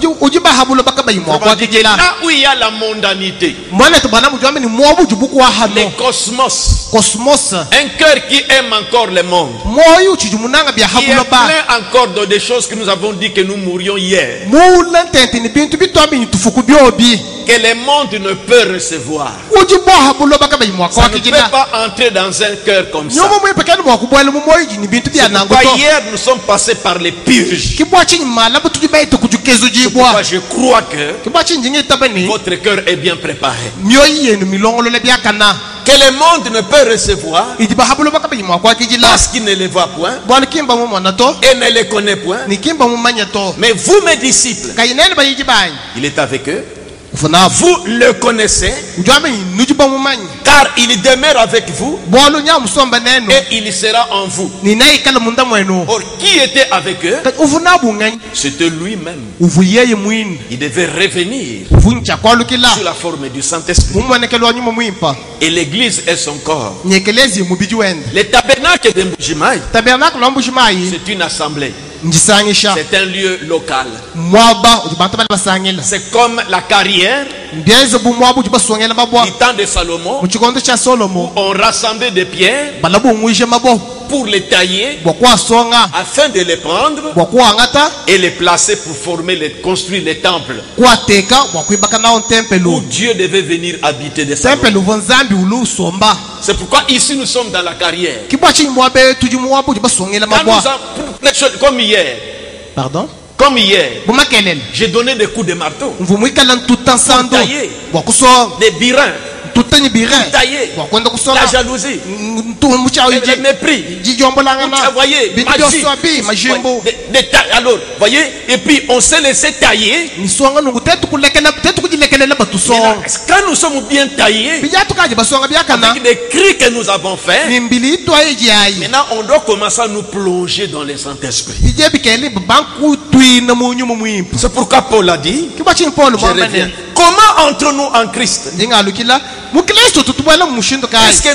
où il y a la mondanité, le cosmos, un cœur qui aime encore le monde, qui est plein encore de des choses que nous avons dit que nous mourions hier, que le monde ne peut recevoir. Ça ne peut pas entrer dans un cœur comme ça. Hier nous sommes passés par les purges. Pourquoi je crois que votre cœur est bien préparé. Que le monde ne peut recevoir parce qu'il ne les voit point et ne les connaît point. Mais vous, mes disciples, il est avec eux. Vous le connaissez, car il demeure avec vous et il sera en vous. Or, qui était avec eux? C'était lui-même. Il devait revenir sous la forme du Saint-Esprit. Et l'église est son corps. Le tabernacle de Mbujimayi, c'est une assemblée. C'est un lieu local. C'est comme la carrière du temps de Salomon, où on rassemblait des pierres pour les tailler afin de les prendre et les placer pour construire les temples où Dieu devait venir habiter des Salomon. C'est pourquoi ici nous sommes dans la carrière. Comme hier. Pardon? Comme hier, j'ai donné des coups de marteau pour tailler des birins, pour tailler la jalousie, le mépris, vous voyez, magie. Alors, voyez, et puis on s'est laissé tailler. Quand nous sommes bien taillés, avec des cris que nous avons faits, maintenant on doit commencer à nous plonger dans les Saint-Esprit. C'est pourquoi Paul a dit, comment entrons-nous en Christ? Est-ce que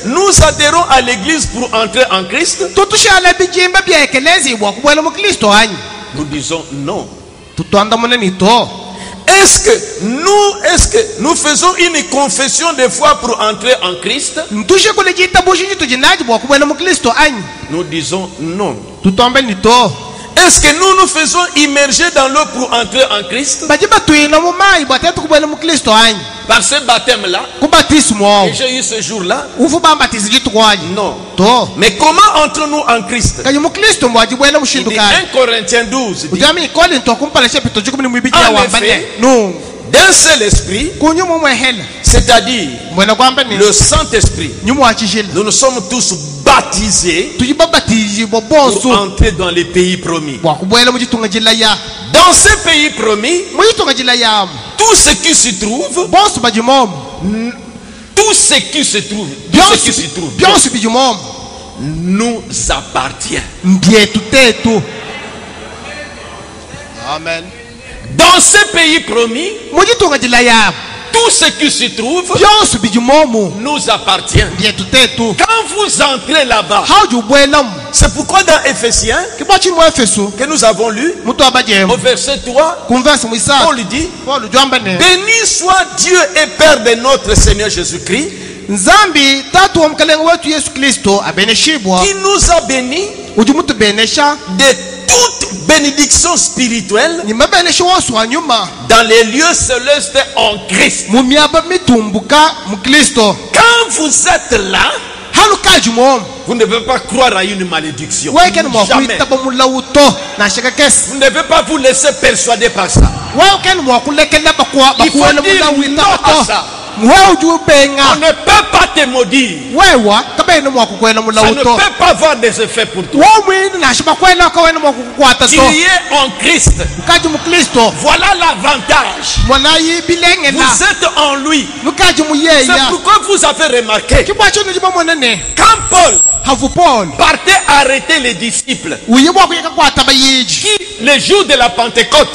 nous adhérons à l'église pour entrer en Christ? Nous disons non. Est-ce que nous faisons une confession de foi pour entrer en Christ? Nous disons non. Est-ce que nous faisons immerger dans l'eau pour entrer en Christ? Par ce baptême-là, que j'ai eu ce jour-là? Non. Mais comment entrons-nous en Christ? Il dit 1 Corinthiens 12. D'un seul esprit, c'est-à-dire le Saint-Esprit, nous sommes tous baptisés pour entrer dans les pays promis. Dans ces pays promis, tout ce qui s'y trouve, nous appartient. Amen. Dans ces pays promis, tout ce qui se trouve nous appartient. Quand vous entrez là-bas, c'est pourquoi dans Éphésiens que nous avons lu au verset 3, Paul dit, béni soit Dieu et Père de notre Seigneur Jésus-Christ, qui nous a bénis de toute bénédiction spirituelle dans les lieux célestes en Christ. Quand vous êtes là, vous ne devez pas croire à une malédiction. Jamais. Vous ne devez pas vous laisser persuader par ça. Il faut dire non à ça. On ne peut pas te maudire. Ça ne peut pas avoir des effets pour toi. Tu es en Christ. Voilà l'avantage. Vous êtes en lui. C'est pourquoi vous avez remarqué, quand Paul partait arrêter les disciples qui, le jour de la Pentecôte,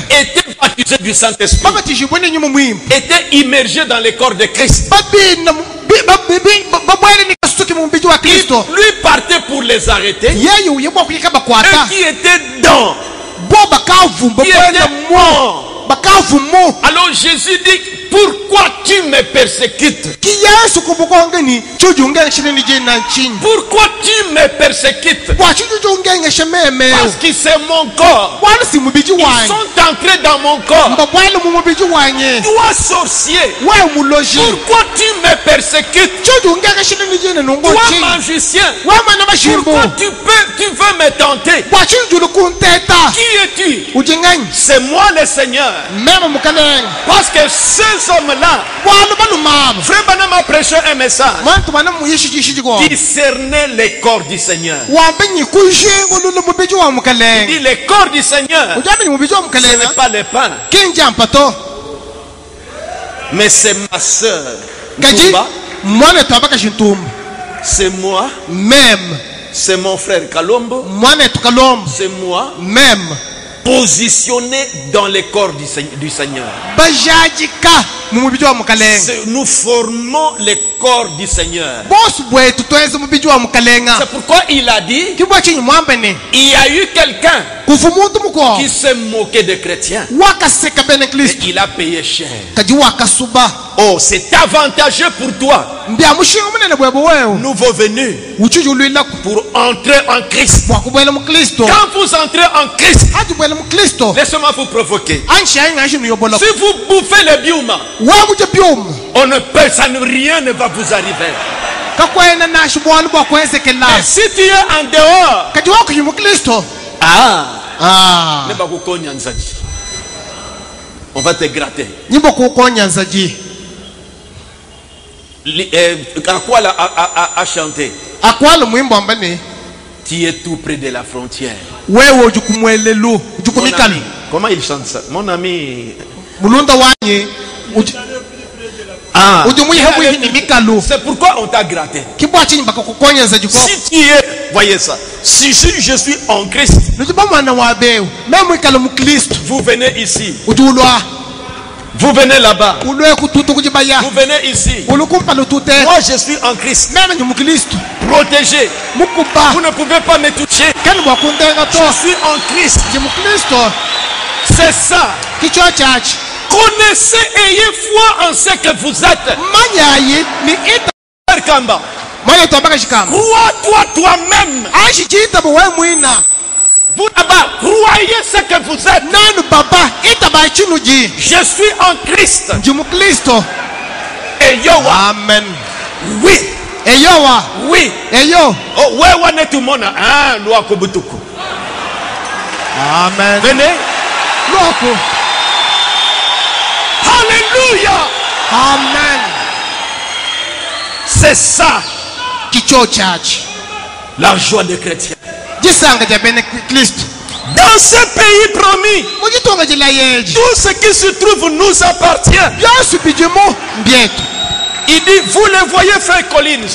étaient baptisés du Saint-Esprit, étaient immergés dans le corps de Christ, lui partait pour les arrêter, eux qui étaient dans, qui étaient morts. Alors Jésus dit, pourquoi tu me persécutes? Pourquoi tu me persécutes? Parce que c'est mon corps. Ils sont entrés dans mon corps. Toi sorcier, pourquoi tu me persécutes? Toi magicien, pourquoi tu veux me tenter? Qui es-tu? C'est moi le Seigneur. Parce que ces hommes-là, Frère Branham a prêché un message qui cernait les corps du Seigneur. Il dit les corps du Seigneur, ce n'est pas les pains, mais c'est ma soeur. C'est moi, même c'est mon frère Kalombo, c'est moi, même positionné dans les corps du Seigneur. Nous formons les corps du Seigneur. C'est pourquoi il a dit, il y a eu quelqu'un qui s'est moqué des chrétiens et il a payé cher. Oh, c'est avantageux pour toi, nouveau venu, pour entrer en Christ. Quand vous entrez en Christ, laissez-moi vous provoquer. Si vous bouffez le bioma, on ne peut, rien ne va vous arriver. Et si tu es en dehors, on va te gratter. Aquala a chanté. Tu es tout près de la frontière. Comment il chante ça? Mon ami. C'est pourquoi on t'a gratté. Si tu es, voyez ça. Si je suis en Christ, vous venez ici. Vous venez là-bas. Vous venez ici. Moi je suis en Christ. Protégé. Vous ne pouvez pas me toucher. Je suis en Christ. C'est ça. Connaissez, ayez foi en ce que vous êtes. Crois-toi toi-même. Vous d'abord, croyez ce que vous êtes. Je suis en Christ. Et yo, amen. Oui. Et yo, oui. Et yo. Oh, ouais, ouais, tout le monde. Ah, nous avons beaucoup. Amen. Venez. Alléluia. Amen. C'est ça la joie des chrétiens. Dans ce pays promis, tout ce qui se trouve nous appartient. Il dit, vous les voyez faire Collins.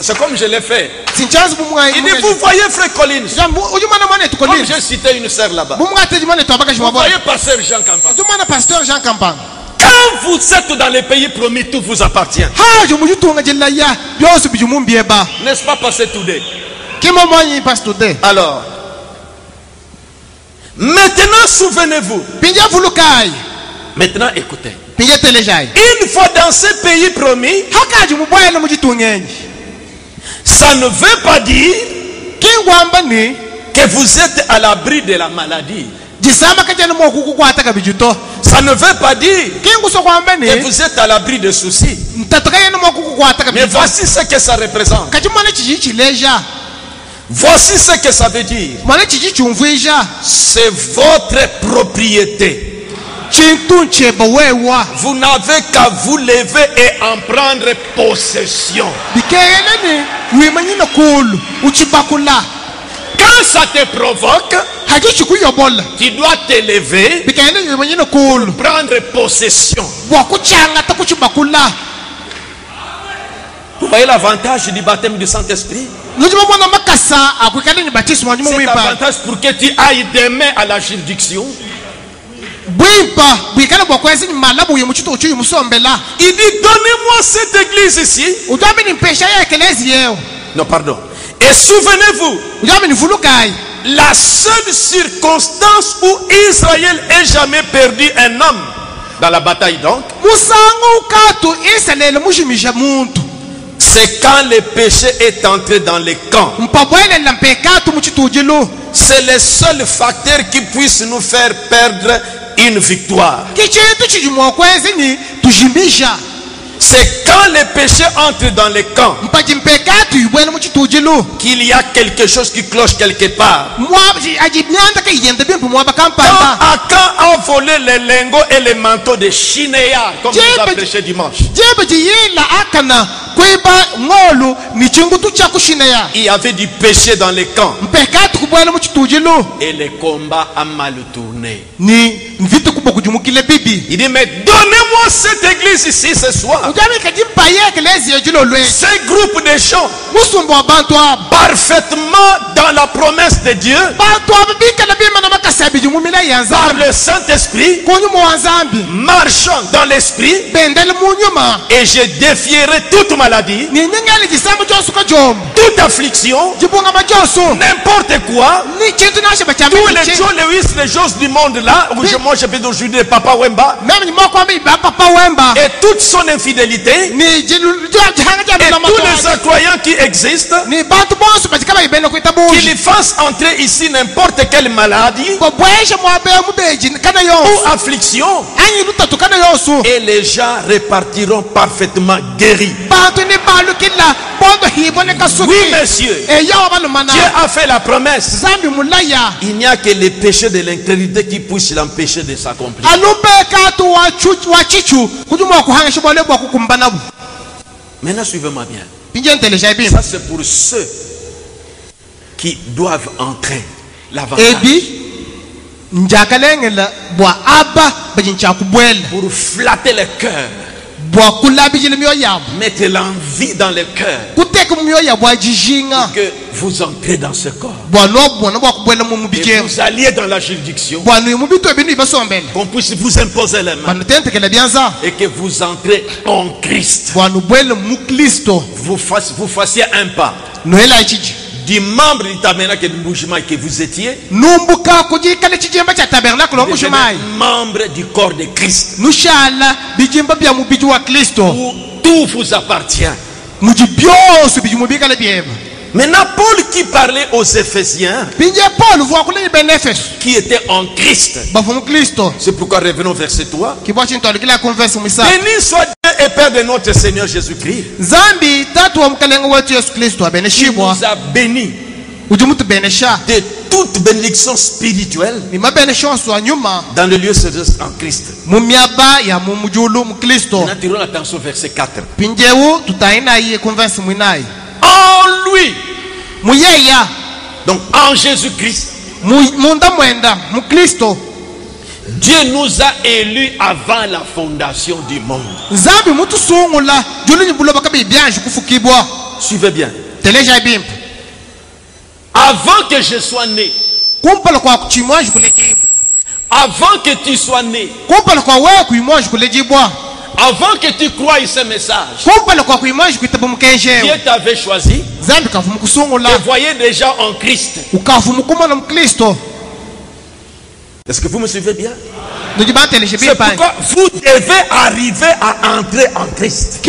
C'est comme je l'ai fait. Il dit, vous voyez frère Collins. Comme j'ai cité une sœur là-bas. Vous voyez pasteur Jean Campan. Quand vous êtes dans les pays promis, tout vous appartient. N'est-ce pas pasteur Toudé? Alors, maintenant souvenez-vous. Maintenant écoutez. Une fois dans ce pays promis, ça ne veut pas dire que vous êtes à l'abri de la maladie. Ça ne veut pas dire que vous êtes à l'abri de soucis. Mais voici ce que ça représente. Voici ce que ça veut dire. C'est votre propriété. Vous n'avez qu'à vous lever et en prendre possession. Quand ça te provoque, tu dois te lever pour prendre possession. Vous voyez l'avantage du baptême du Saint-Esprit? C'est l'avantage pour que tu ailles demain à la juridiction. Il dit, donnez-moi cette église ici. Non, pardon. Et souvenez-vous, la seule circonstance où Israël ait jamais perdu un homme dans la bataille, donc, c'est quand le péché est entré dans les camps. C'est le seul facteur qui puisse nous faire perdre une victoire. C'est quand le péché entre dans les camps qu'il y a quelque chose qui cloche quelque part. Quand volé les lingots et les manteaux de Shinéa, comme nous avons prêché dimanche. Il y avait du péché dans les camps. Et les combats ont mal tourné. Il dit, mais donnez-moi cette église ici ce soir. Ces groupes de gens parfaitement dans la promesse de Dieu, par le Saint-Esprit, marchant dans l'esprit, et je défierai toute maladie, toute affliction, n'importe quoi, tous les Joe Lewis, les choses du monde là, où moi je peux aujourd'hui de Papa Wemba, et toute son infidélité, et tous les incroyants qui existent, qu'il fasse entrer ici n'importe quelle maladie ou affliction, et les gens repartiront parfaitement guéris. Oui, messieurs, Dieu a fait la promesse. Il n'y a que les péchés de l'incrédulité qui puissent l'empêcher de s'accomplir. Maintenant, suivez-moi bien. Ça, c'est pour ceux qui doivent entrer l'avantage. Pour flatter le cœur, mettre l'envie dans le cœur, pour que vous entrez dans ce corps, et vous alliez dans la juridiction, qu'on puisse vous imposer les mains, et que vous entrez en Christ, vous fassiez un pas du membre du tabernacle du mouvement que vous étiez, membre du corps de Christ, où tout vous appartient. Maintenant, Paul qui parlait aux Éphésiens, qui étaient en Christ, c'est pourquoi revenons au verset 3. Béni soit Dieu et Père de notre Seigneur Jésus-Christ, qui nous a bénis de toute bénédiction spirituelle dans le lieu céleste en Christ. Maintenant, tirons l'attention au verset 4. En lui, donc en Jésus-Christ, Dieu nous a élus avant la fondation du monde. Suivez bien. Avant que je sois né, avant que tu sois né, avant que tu crois ce message, Dieu t'avait choisi et voyait déjà en Christ. Est-ce que vous me suivez bien? C'est pourquoi vous devez arriver à entrer en Christ.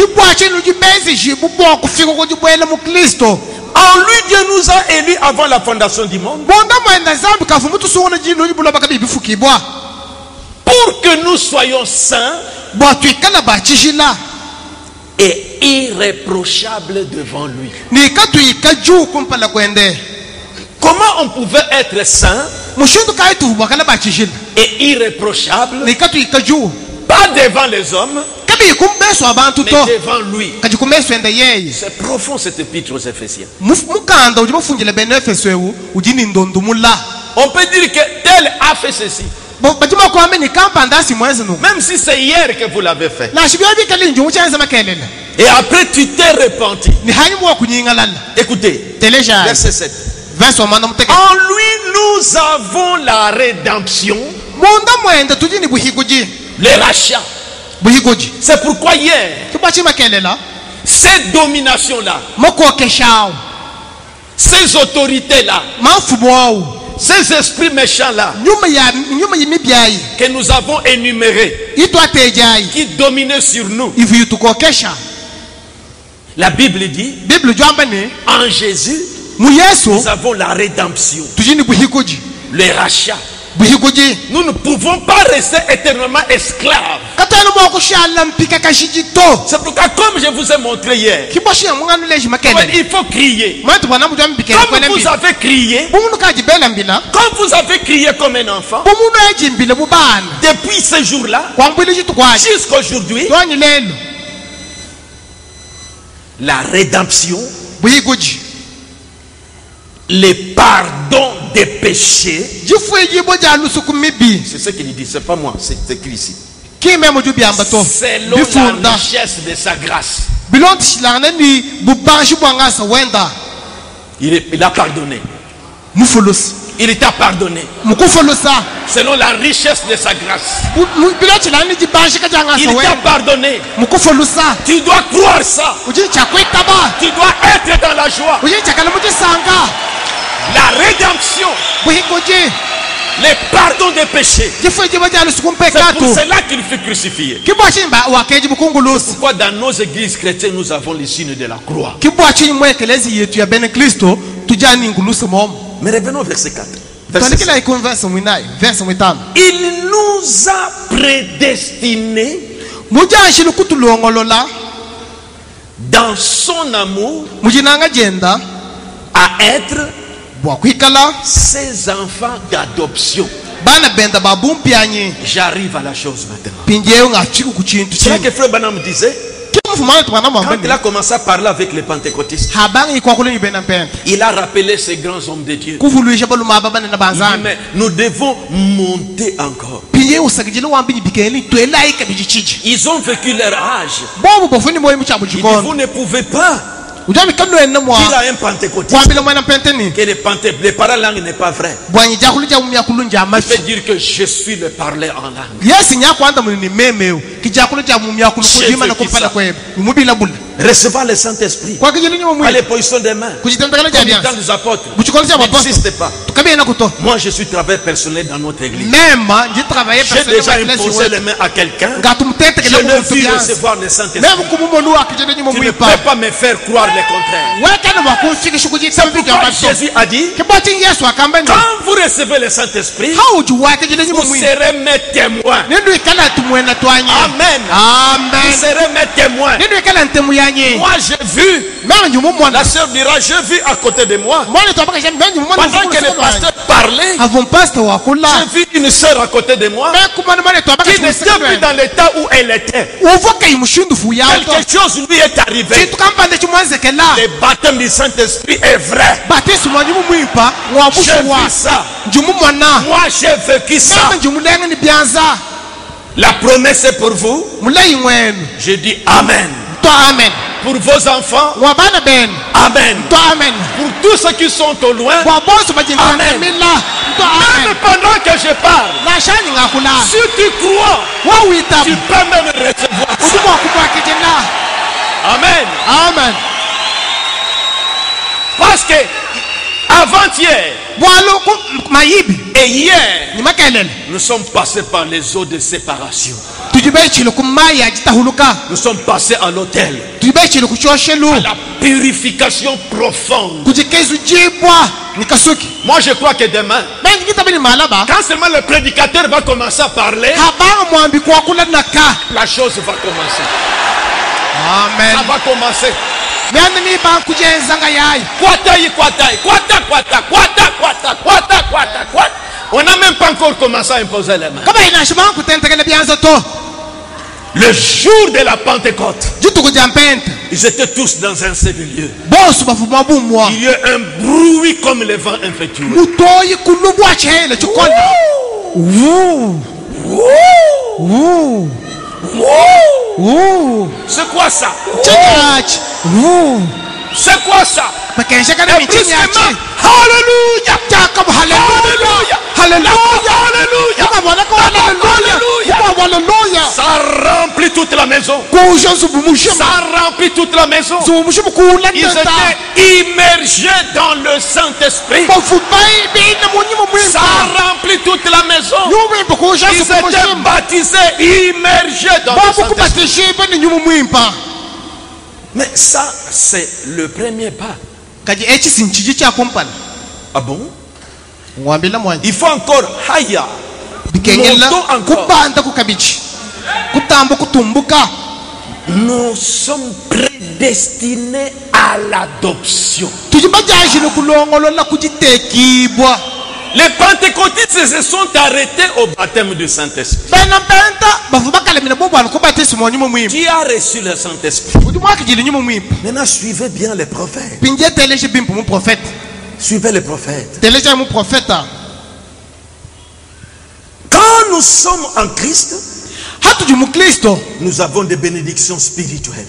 En lui, Dieu nous a élus avant la fondation du monde, pour que nous soyons saints et irréprochables devant lui. Comment on pouvait être saint et irréprochable, pas devant les hommes, mais devant lui? C'est profond cette épître aux Éphésiens. On peut dire que tel a fait ceci, même si c'est hier que vous l'avez fait, et après tu t'es repenti. Écoutez, verset 7. En lui nous avons la rédemption, le rachat. C'est pourquoi hier, cette domination-là, ces autorités-là, ces esprits méchants-là, que nous avons énumérés, qui dominaient sur nous, la Bible dit, en Jésus, nous avons la rédemption, le rachat, Nous ne pouvons pas rester éternellement esclaves. C'est pourquoi, comme je vous ai montré hier, il faut crier. Comme vous avez crié, comme vous avez crié comme un enfant, depuis ce jour-là, jusqu'à aujourd'hui, la rédemption, les pardons des péchés, c'est ce qu'il dit, c'est pas moi, c'est écrit ici. Selon la richesse de sa grâce, il a pardonné. Il t'a pardonné. Selon la richesse de sa grâce, il t'a pardonné. Tu dois croire ça. Tu dois être dans la joie. La rédemption, les pardons des péchés, c'est pour cela qu'il fut crucifié. Pourquoi dans nos églises chrétiennes nous avons les signes de la croix? Mais revenons au verset 4. Il nous a prédestinés dans son amour à être ses enfants d'adoption. J'arrive à la chose maintenant. C'est là que Frère Branham disait, quand il a commencé à parler avec les pentecôtistes, il a rappelé ces grands hommes de Dieu. Il dit, mais nous devons monter encore. Ils ont vécu leur âge. Il dit, vous ne pouvez pas dire à un pentecôtiste que le parler en langue n'est pas vrai. Il peut dire que je suis le parler en langue. Recevoir le Saint-Esprit à l'imposition des mains, comme le temps des apôtres, n'existe pas. Moi je suis travailleur personnel dans notre église. J'ai déjà imposé les mains à quelqu'un. Je ne vis recevoir le Saint-Esprit. Tu ne peux pas me faire croire le contraire. C'est pourquoi Jésus a dit, quand vous recevez le Saint-Esprit, vous serez mes témoins. Amen. Vous serez mes témoins. Moi j'ai vu, la sœur dira, j'ai vu à côté de moi, pendant que le pasteur parlait, j'ai vu une sœur à côté de moi qui n'était plus dans l'état où elle était. Quelque chose lui est arrivé. Le baptême du Saint-Esprit est vrai. J'ai vu ça. Moi j'ai vécu ça. La promesse est pour vous. Je dis Amen. Pour vos enfants, Amen. Pour tous ceux qui sont au loin, Amen. Même pendant que je parle, si tu crois, tu peux même recevoir ça. Amen. Parce que avant-hier et hier, nous sommes passés par les eaux de séparation. Nous sommes passés à l'autel, à la purification profonde. Moi je crois que demain, quand seulement le prédicateur va commencer à parler, la chose va commencer. Amen. Ça va commencer. On n'a même pas encore commencé à imposer les mains. Le jour de la Pentecôte, ils étaient tous dans un seul lieu. Il y a un bruit comme le vent infectieux. C'est quoi ça? C'est quoi ça? Alléluia! Alléluia! Ça remplit toute la maison. Ça remplit toute la maison. Ils étaient immergés dans le Saint-Esprit. Ça remplit toute la maison. Ils étaient baptisés, immergés dans le Saint-Esprit. Mais ça, c'est le premier pas. Ah bon? Il faut encore haya. Nous sommes prédestinés à l'adoption. Les pentecôtistes se sont arrêtés au baptême du Saint-Esprit. Tu as reçu le Saint-Esprit. Maintenant, suivez bien les prophètes. Suivez les prophètes. Quand nous sommes en Christ, nous avons des bénédictions spirituelles.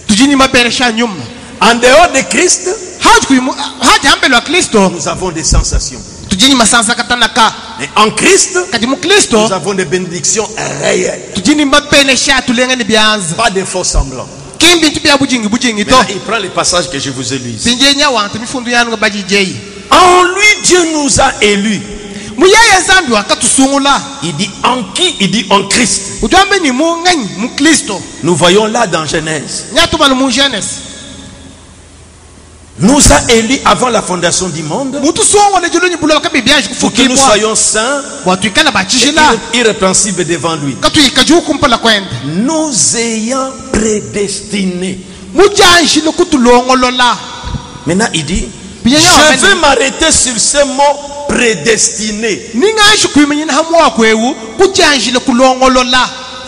En dehors de Christ, nous avons des sensations. Mais en Christ, nous avons des bénédictions réelles. Pas de faux semblants. Maintenant, il prend les passages que je vous ai lus. En lui, Dieu nous a élus. Il dit en qui? Il dit en Christ. Nous voyons là dans Genèse. Nous a élus avant la fondation du monde pour que nous soyons saints et irrépréhensibles devant lui. Nous ayant prédestinés. Maintenant il dit, je vais m'arrêter sur ce mot prédestiné.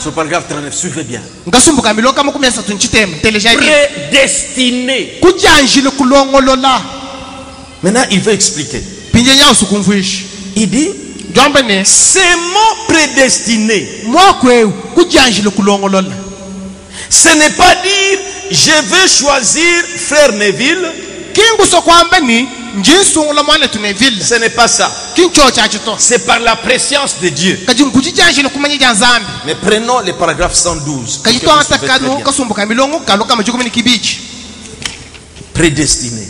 Ce paragraphe 39, suivez bien. Prédestiné. Maintenant, il veut expliquer. Il dit, ces mots prédestinés, ce n'est pas dire, je vais choisir frère Neville. Ce n'est pas ça. C'est par la préscience de Dieu. Mais prenons le paragraphe 112. Prédestiné.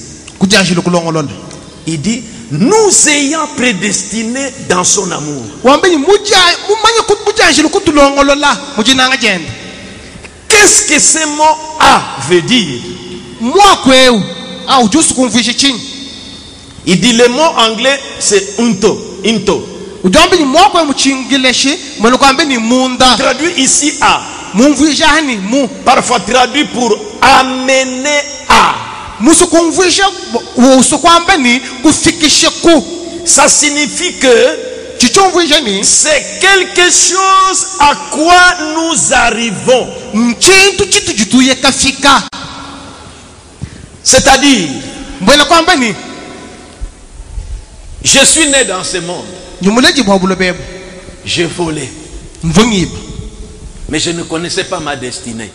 Il dit, nous ayant prédestinés dans son amour. Qu'est-ce que ce mot A veut dire? Il dit le mot anglais c'est into. Traduit ici à. Parfois traduit pour amener à. Ça signifie que c'est quelque chose à quoi nous arrivons. C'est-à-dire, je suis né dans ce monde. J'ai volé. Mais je ne connaissais pas ma destinée.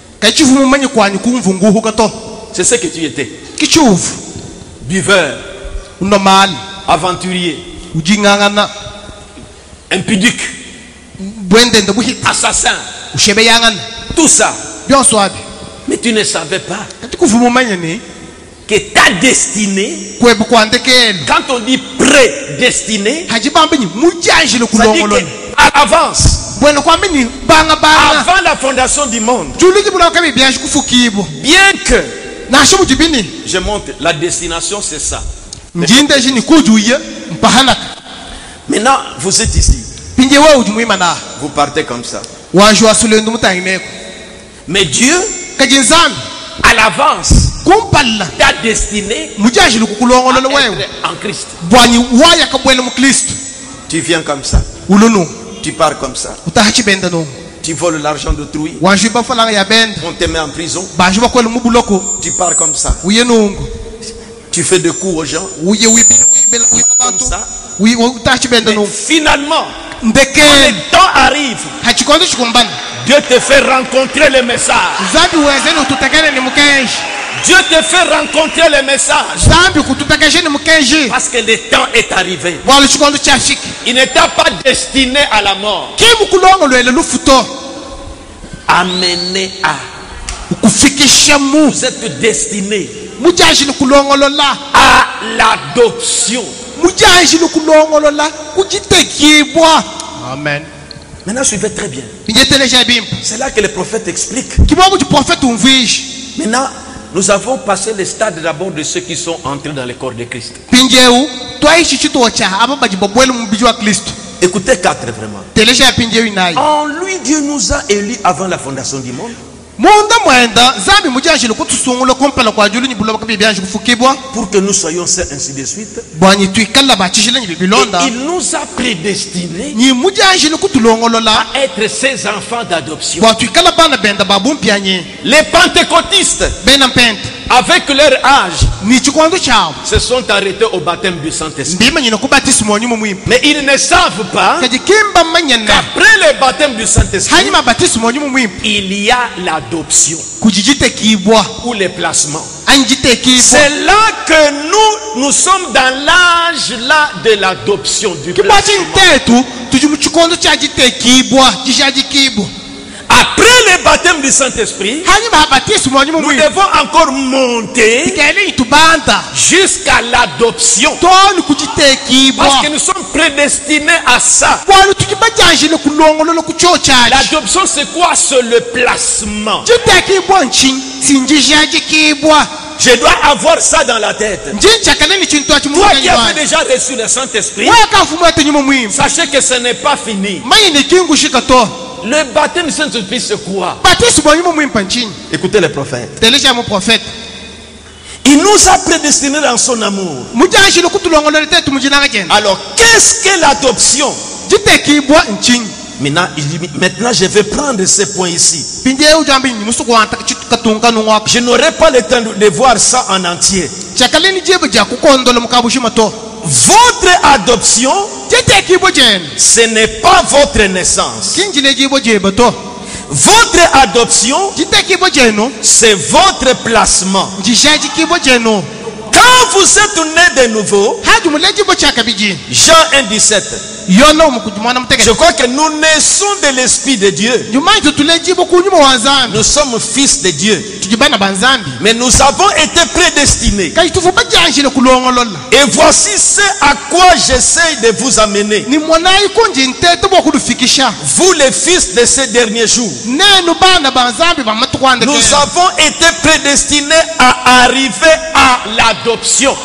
C'est ce que tu étais. Buveur. Aventurier. Impudique. Assassin. Tout ça. Mais tu ne savais pas que ta destinée, quand on dit prédestiné, ça dit qu'à l'avance, avant la fondation du monde, bien que je montre la destination, c'est ça. Maintenant, vous êtes ici. Vous partez comme ça. Mais Dieu, à l'avance, ta destinée en Christ. Tu viens comme ça. Tu pars comme ça. Tu voles l'argent d'autrui. On te met en prison. Tu pars comme ça. Tu fais des coups aux gens. Comme ça. Mais finalement, quand le temps arrive, Dieu te fait rencontrer le message. Dieu te fait rencontrer le message. Parce que le temps est arrivé. Il n'était pas destiné à la mort. Amené à. Vous êtes destiné à l'adoption. Amen. Maintenant, suivez très bien. C'est là que le prophète explique. Maintenant, nous avons passé le stade d'abord de ceux qui sont entrés dans le corps de Christ. Écoutez 4 vraiment. En lui, Dieu nous a élus avant la fondation du monde. Pour que nous soyons saints, ainsi de suite. Et il nous a prédestinés à être ses enfants d'adoption. Les pentecôtistes, avec leur âge, se sont arrêtés au baptême du Saint-Esprit. Mais ils ne savent pas qu'après le baptême du Saint-Esprit, il y a l'adoption ou le placement. C'est là que nous sommes dans l'âge là de l'adoption du placement. Après le baptême du Saint-Esprit, nous devons encore monter jusqu'à l'adoption. Parce que nous sommes prédestinés à ça. L'adoption, c'est quoi? C'est le placement. Je dois avoir ça dans la tête. Toi qui as déjà reçu le Saint-Esprit, sachez que ce n'est pas fini. Le baptême du Saint-Esprit, c'est quoi? Écoutez le prophète. Il nous a prédestinés dans son amour. Alors, qu'est-ce que l'adoption? Maintenant, je vais prendre ce point ici. Je n'aurai pas le temps de voir ça en entier. Votre adoption, ce n'est pas votre naissance. Votre adoption, c'est votre placement. Quand vous êtes né de nouveau, Jean 1,17. Je crois que nous naissons de l'Esprit de Dieu. Nous sommes fils de Dieu. Mais nous avons été prédestinés. Et voici ce à quoi j'essaie de vous amener. Vous les fils de ces derniers jours. Nous avons été prédestinés à arriver à l'adoption.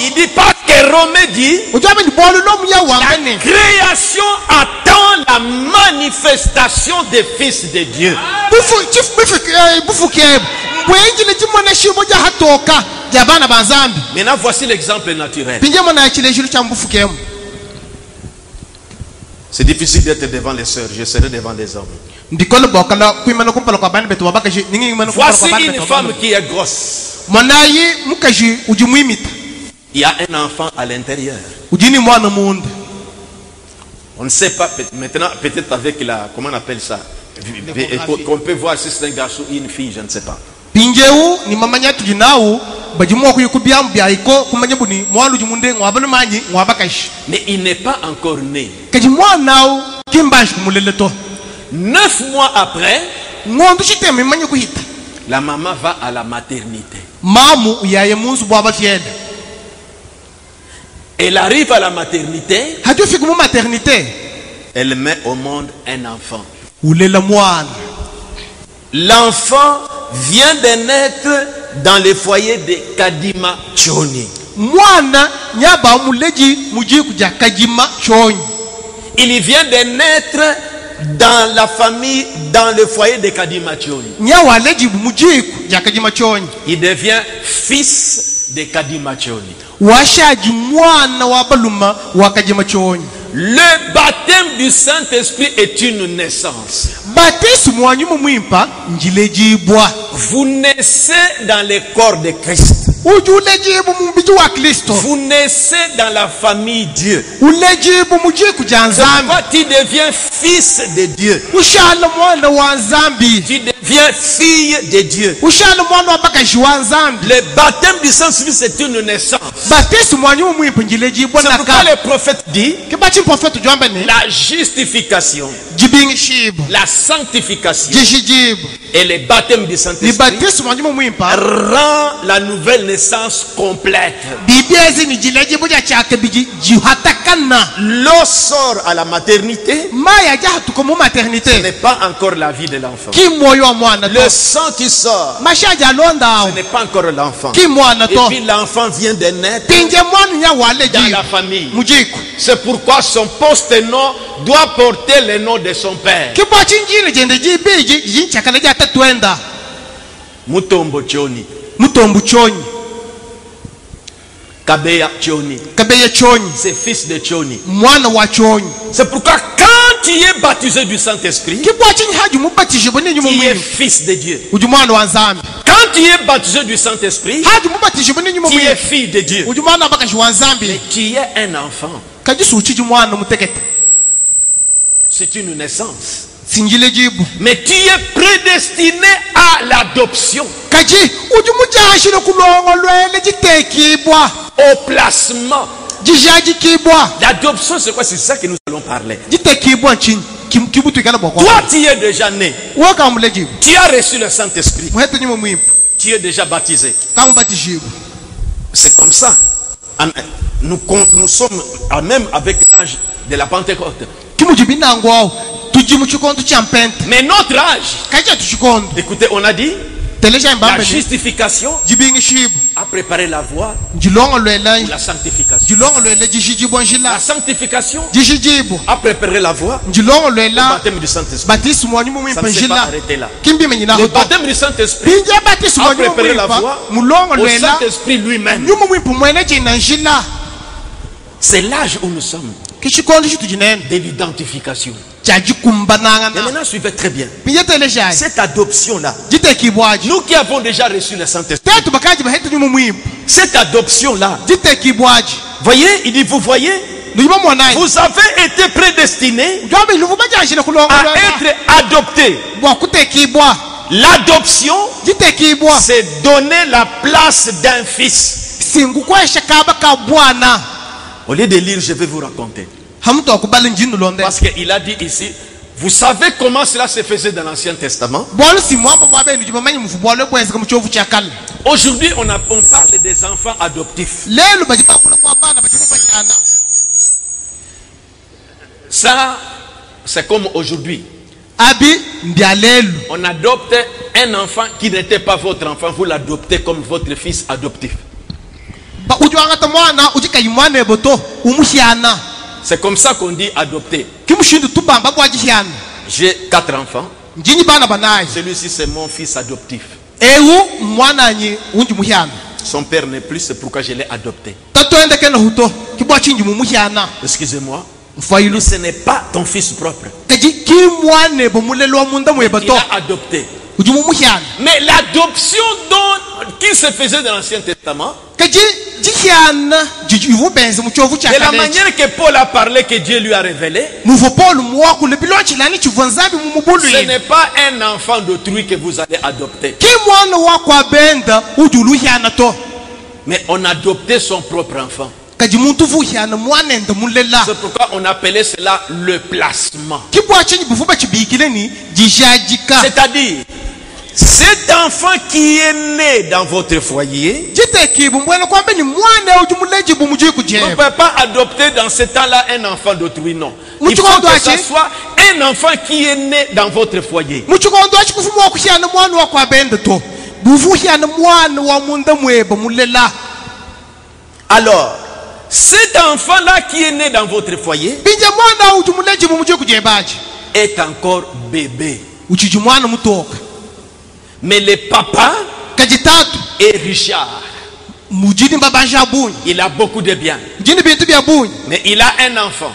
Il dit pas que Romain dit la création attend la manifestation des fils de Dieu. Maintenant voici l'exemple naturel. C'est difficile d'être devant les sœurs, je serai devant les hommes. Voici une femme qui est grosse. Il y a un enfant à l'intérieur. On ne sait pas, maintenant peut-être avec la, comment on appelle ça, qu'on peut voir si c'est un garçon ou une fille, je ne sais pas. Mais il n'est pas encore né. 9 mois après, la maman va à la maternité. Elle arrive à la maternité. Elle met au monde un enfant. L'enfant vient de naître dans le foyer de Kadima Choni. Il vient de naître dans la famille, dans le foyer de Kadima Choni. Il devient fils de Kadima Choni. Le baptême du Saint-Esprit est une naissance. Vous naissez dans le corps de Christ. Vous naissez dans la famille Dieu. C'est pourquoi tu deviens fils de Dieu. Tu devient fille de Dieu. Le baptême du Saint-Esprit, c'est une naissance. C'est pourquoi le prophète dit la justification, la sanctification et le baptême du Saint-Esprit rend la nouvelle naissance complète. L'eau sort à la maternité, ce n'est pas encore la vie de l'enfant. Le sang qui sort, ce n'est pas encore l'enfant. Et puis l'enfant vient de naître dans la famille. C'est pourquoi son poste-nom doit porter le nom de son père. Mutombo Choni. Kabeya Choni. C'est fils de Choni. C'est pourquoi quand tu es baptisé du Saint-Esprit, tu es fils de Dieu. Quand tu es baptisé du Saint-Esprit, tu es fille de Dieu. Mais tu es un enfant. C'est une naissance. Mais tu es prédestiné à l'adoption. Au placement. L'adoption, c'est quoi? C'est ça que nous allons parler. Toi, tu es déjà né. Tu as reçu le Saint-Esprit. Tu es déjà baptisé. C'est comme ça. Nous sommes même avec l'âge de la Pentecôte. Mais notre âge, écoutez, on a dit la justification a préparé la voie pour la sanctification. La sanctification a préparé la voie pour le baptême du Saint-Esprit. Ça ne s'est pas arrêté là. Le baptême du Saint-Esprit a préparé la voie au Saint-Esprit lui-même. C'est l'âge où nous sommes de l'identification. Et maintenant, suivez très bien. Cette adoption-là, nous qui avons déjà reçu le Saint-Esprit, cette adoption-là, voyez, il dit, vous voyez, vous avez été prédestinés à être adoptés. L'adoption, c'est donner la place d'un fils. Au lieu de lire, je vais vous raconter. Parce qu'il a dit ici, vous savez comment cela se faisait dans l'Ancien Testament? Aujourd'hui, on parle des enfants adoptifs. Ça, c'est comme aujourd'hui. On adopte un enfant qui n'était pas votre enfant, vous l'adoptez comme votre fils adoptif. C'est comme ça qu'on dit adopter. J'ai 4 enfants. Celui-ci c'est mon fils adoptif. Son père n'est plus, c'est pourquoi je l'ai adopté. Excusez-moi, mais ce n'est pas ton fils propre. Il a adopté. Mais l'adoption qui se faisait dans l'Ancien Testament, de la manière que Paul a parlé, que Dieu lui a révélé, ce n'est pas un enfant d'autrui que vous allez adopter. Mais on adoptait son propre enfant. C'est pourquoi on appelait cela le placement. C'est-à-dire, cet enfant qui est né dans votre foyer, on ne peut pas adopter dans ce temps-là un enfant d'autrui, non. Il faut que ce soit un enfant qui est né dans votre foyer. Alors, cet enfant-là qui est né dans votre foyer est encore bébé. Mais le papa est Richard. Il a beaucoup de biens. Mais il a un enfant.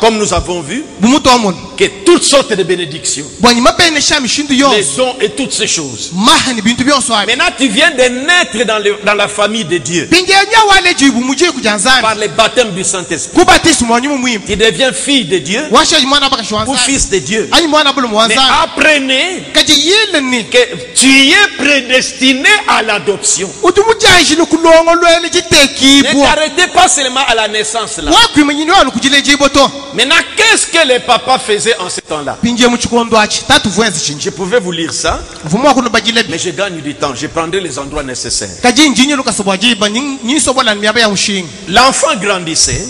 Comme nous avons vu, que toutes sortes de bénédictions, les dons et toutes ces choses. Maintenant, tu viens de naître dans la famille de Dieu. Par le baptême du Saint-Esprit. Tu deviens fille de Dieu ou fils de Dieu. Mais apprenez que tu es prédestiné à l'adoption. Ne t'arrêtez pas seulement à la naissance là. Maintenant, qu'est-ce que les papas faisaient en ce temps-là? Je pouvais vous lire ça, mais je gagne du temps. Je prendrai les endroits nécessaires. L'enfant grandissait.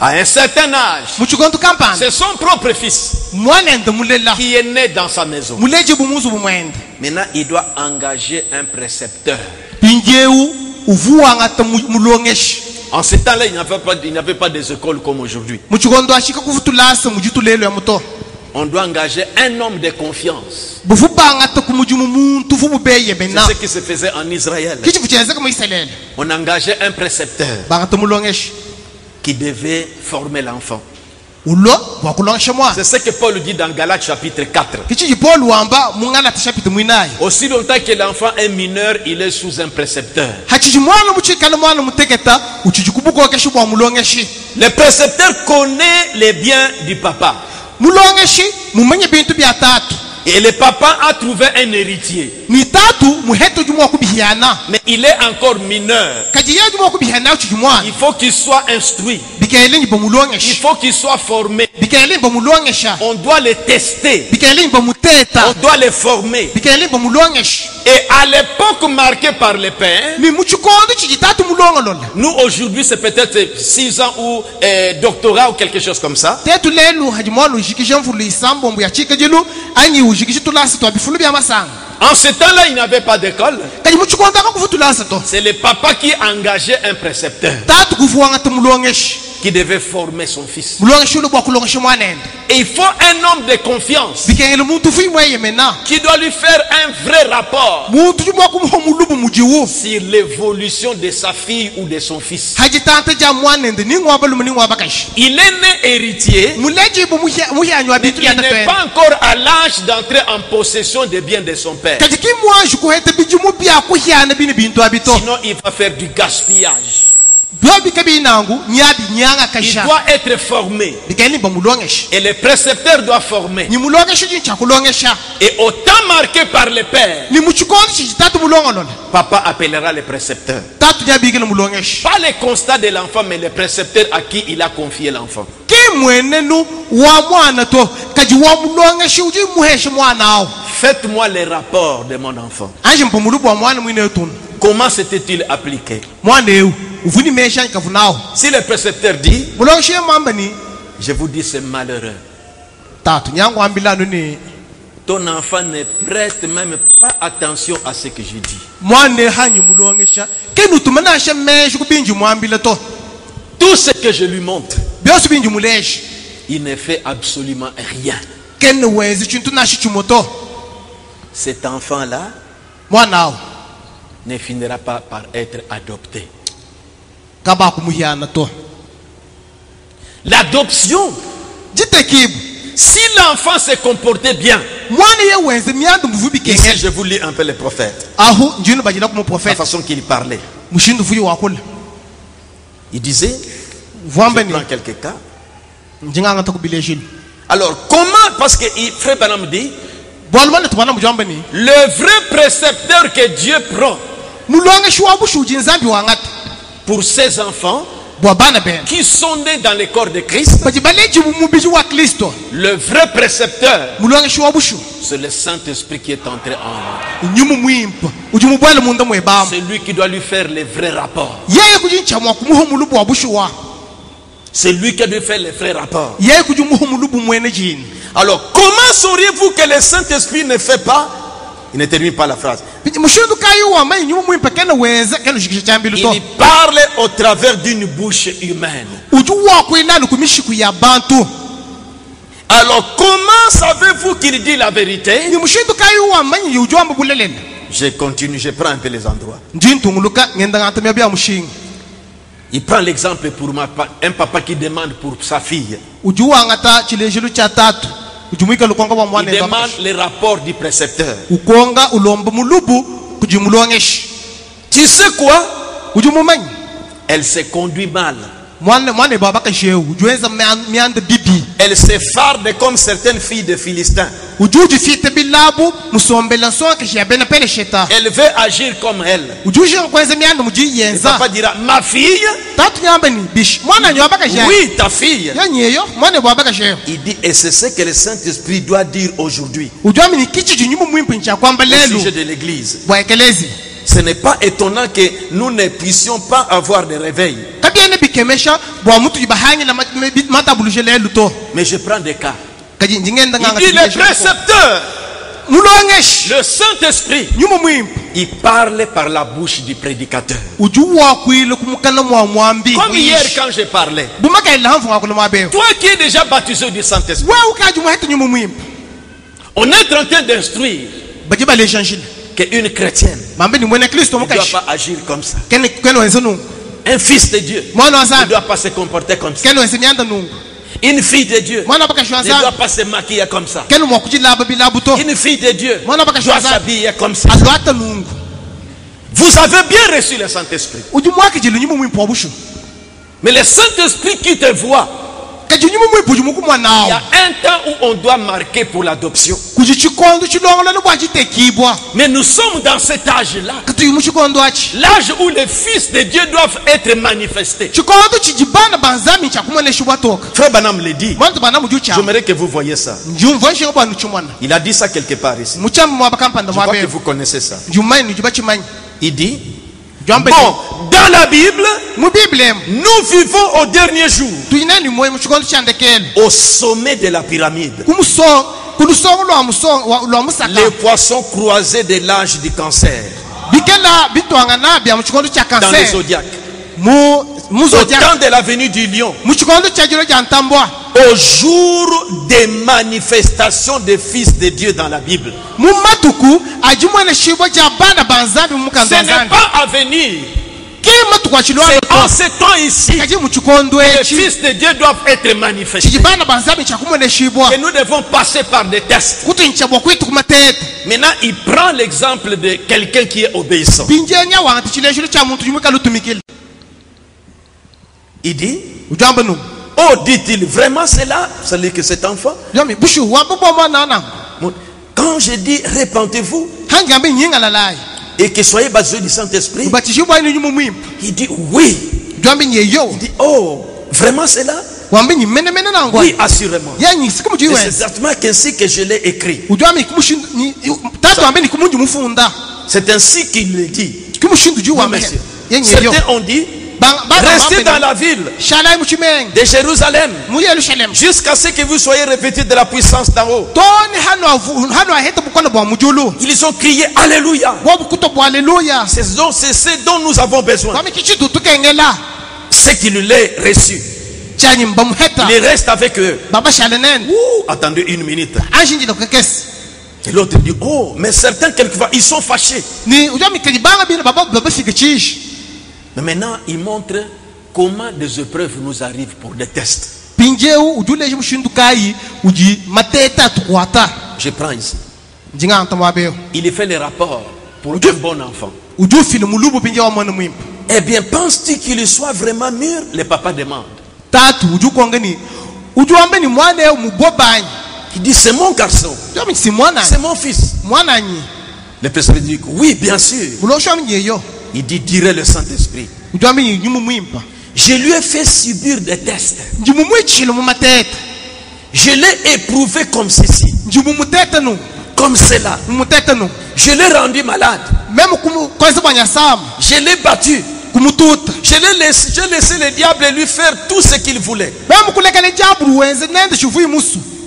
À un certain âge, c'est son propre fils qui est né dans sa maison. Maintenant, il doit engager un précepteur. En ce temps-là, il n'y avait pas des écoles comme aujourd'hui. On doit engager un homme de confiance. C'est ce qui se faisait en Israël. On engageait un précepteur qui devait former l'enfant. C'est ce que Paul dit dans Galates chapitre 4. Aussi longtemps que l'enfant est mineur, il est sous un précepteur. Le précepteur connaît les biens du papa. Et le papa a trouvé un héritier. Mais il est encore mineur. Il faut qu'il soit instruit. Il faut qu'il soit formé. On doit le tester. On doit le former. Et à l'époque marquée par les pères, nous aujourd'hui c'est peut-être 6 ans ou doctorat ou quelque chose comme ça. En ce temps-là, il n'y avait pas d'école. C'est le papa qui engageait un précepteur qui devait former son fils. Et il faut un homme de confiance qui doit lui faire un vrai rapport sur l'évolution de sa fille ou de son fils. Il est né héritier. Il n'est pas encore à l'âge d'entrer en possession des biens de son père. Sinon, il va faire du gaspillage. Il doit être formé. Et le précepteur doit former. Et au temps marqué par le père, papa appellera le précepteur. Pas le constat de l'enfant, mais le précepteur à qui il a confié l'enfant. Faites-moi les rapports de mon enfant. Comment s'était-il appliqué? Si le précepteur dit, je vous dis c'est malheureux. Ton enfant ne prête même pas attention à ce que je dis. Tout ce que je lui montre, il ne fait absolument rien. Cet enfant-là ne finira pas par être adopté. L'adoption, si l'enfant se comportait bien, ici je vous lis un peu les prophètes, la façon qu'il parlait. Il disait, je prends quelques cas. Alors comment, parce que Frère Branham dit, le vrai précepteur que Dieu prend pour ses enfants qui sont nés dans le corps de Christ, le vrai précepteur, c'est le Saint-Esprit qui est entré en lui. C'est lui qui doit lui faire les vrais rapports. C'est lui qui doit faire les vrais rapports. Alors, comment sauriez-vous que le Saint-Esprit ne fait pas? Il ne termine pas la phrase. Il parle au travers d'une bouche humaine. Alors, comment savez-vous qu'il dit la vérité? Je continue, je prends un peu les endroits. Il prend l'exemple pour un papa qui demande pour sa fille. Il demande les rapports du précepteur. Tu sais quoi? Elle s'est conduite mal. Elle s'effarde comme certaines filles de Philistins. Elle veut agir comme elle. Et papa dira, ma fille? Oui, ta fille. Il dit, et c'est ce que le Saint-Esprit doit dire aujourd'hui au sujet de l'église. Ce n'est pas étonnant que nous ne puissions pas avoir de réveil. Mais je prends des cas. Il dit le précepteur, le Saint-Esprit, il parle par la bouche du prédicateur. Comme hier quand je parlais. Toi qui es déjà baptisé du Saint-Esprit, on est en train d'instruire qu'une chrétienne ne doit pas agir comme ça. Un fils de Dieu ne doit pas se comporter comme ça. Une fille de Dieu ne doit pas se maquiller comme ça. Une fille de Dieu doit s'habiller comme ça. Vous avez bien reçu le Saint-Esprit. Mais le Saint-Esprit qui te voit, il y a un temps où on doit marquer pour l'adoption. Mais nous sommes dans cet âge-là. L'âge où les fils de Dieu doivent être manifestés. Frère Banam le dit. J'aimerais que vous voyez ça. Il a dit ça quelque part ici. Je crois que vous connaissez ça. Il dit, bon, dans la Bible, nous vivons au dernier jour, au sommet de la pyramide. Les poissons croisés de l'âge du cancer. Dans les zodiaques. Au temps de la venue du lion. Au jour des manifestations des fils de Dieu dans la Bible. Ce n'est pas à venir. C'est en ce temps ici que les fils de Dieu doivent être manifestés. Et nous devons passer par des tests. Maintenant, il prend l'exemple de quelqu'un qui est obéissant. Il dit, oh, dit-il, vraiment c'est là, c'est que cet enfant. Quand je dis répentez-vous et que soyez baptisés du Saint-Esprit, il dit oui. Il dit, oh, vraiment c'est là? Oui, assurément. C'est exactement ainsi que je l'ai écrit. C'est ainsi qu'il le dit. Certains ont dit, restez dans la ville de Jérusalem jusqu'à ce que vous soyez revêtus de la puissance d'en haut. Ils ont crié Alléluia. C'est ce dont nous avons besoin. C'est qu'il l'ait reçu. Il reste avec eux. Attendez une minute. Et l'autre dit, oh, mais certains quelquefois ils sont fâchés. Mais maintenant, il montre comment des épreuves nous arrivent pour des tests. Je prends ici. Il fait les rapports pour un bon enfant. Eh bien, penses-tu qu'il soit vraiment mûr? Le papa demande. Il dit, c'est mon garçon. C'est mon fils. Le président dit, oui, bien sûr. Il dit, dirait le Saint-Esprit. Je lui ai fait subir des tests. Je l'ai éprouvé comme ceci. Comme cela. Je l'ai rendu malade. Je l'ai battu. J'ai laissé le diable lui faire tout ce qu'il voulait.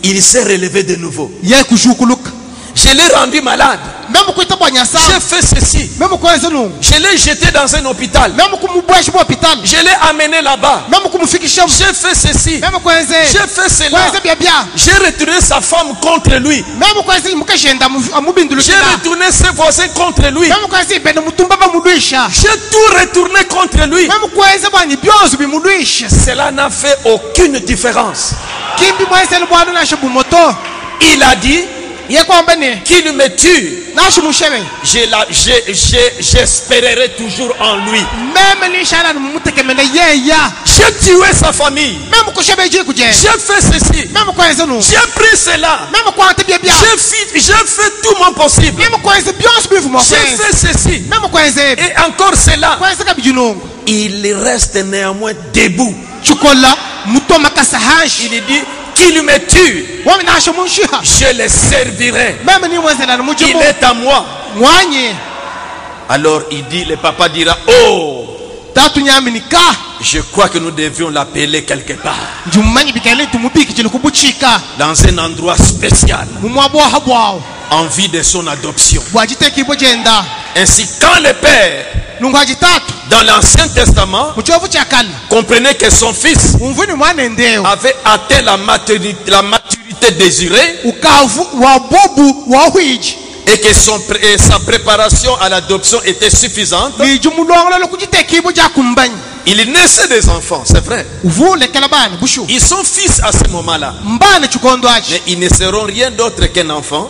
Il s'est relevé de nouveau. Je l'ai rendu malade. J'ai fait ceci. Je l'ai jeté dans un hôpital. Je l'ai amené là-bas. J'ai fait ceci. J'ai fait cela. J'ai retourné sa femme contre lui. J'ai retourné ses voisins contre lui. J'ai tout retourné contre lui. Cela n'a fait aucune différence. Il a dit qu'il me tue. J'espérerai toujours en lui. J'ai tué sa famille. J'ai fait ceci. J'ai pris cela. J'ai fait tout mon possible. J'ai fait ceci. Et encore cela. Il reste néanmoins debout. Il dit qu'il me tue, je le servirai. Il est à moi. Alors il dit, le papa dira, oh, je crois que nous devions l'appeler quelque part, dans un endroit spécial, en vue de son adoption. Ainsi, quand le père, dans l'Ancien Testament, comprenait que son fils avait atteint la maturité désirée, et que sa préparation à l'adoption était suffisante, il naissait des enfants, c'est vrai. Ils sont fils à ce moment-là, mais ils ne seront rien d'autre qu'un enfant,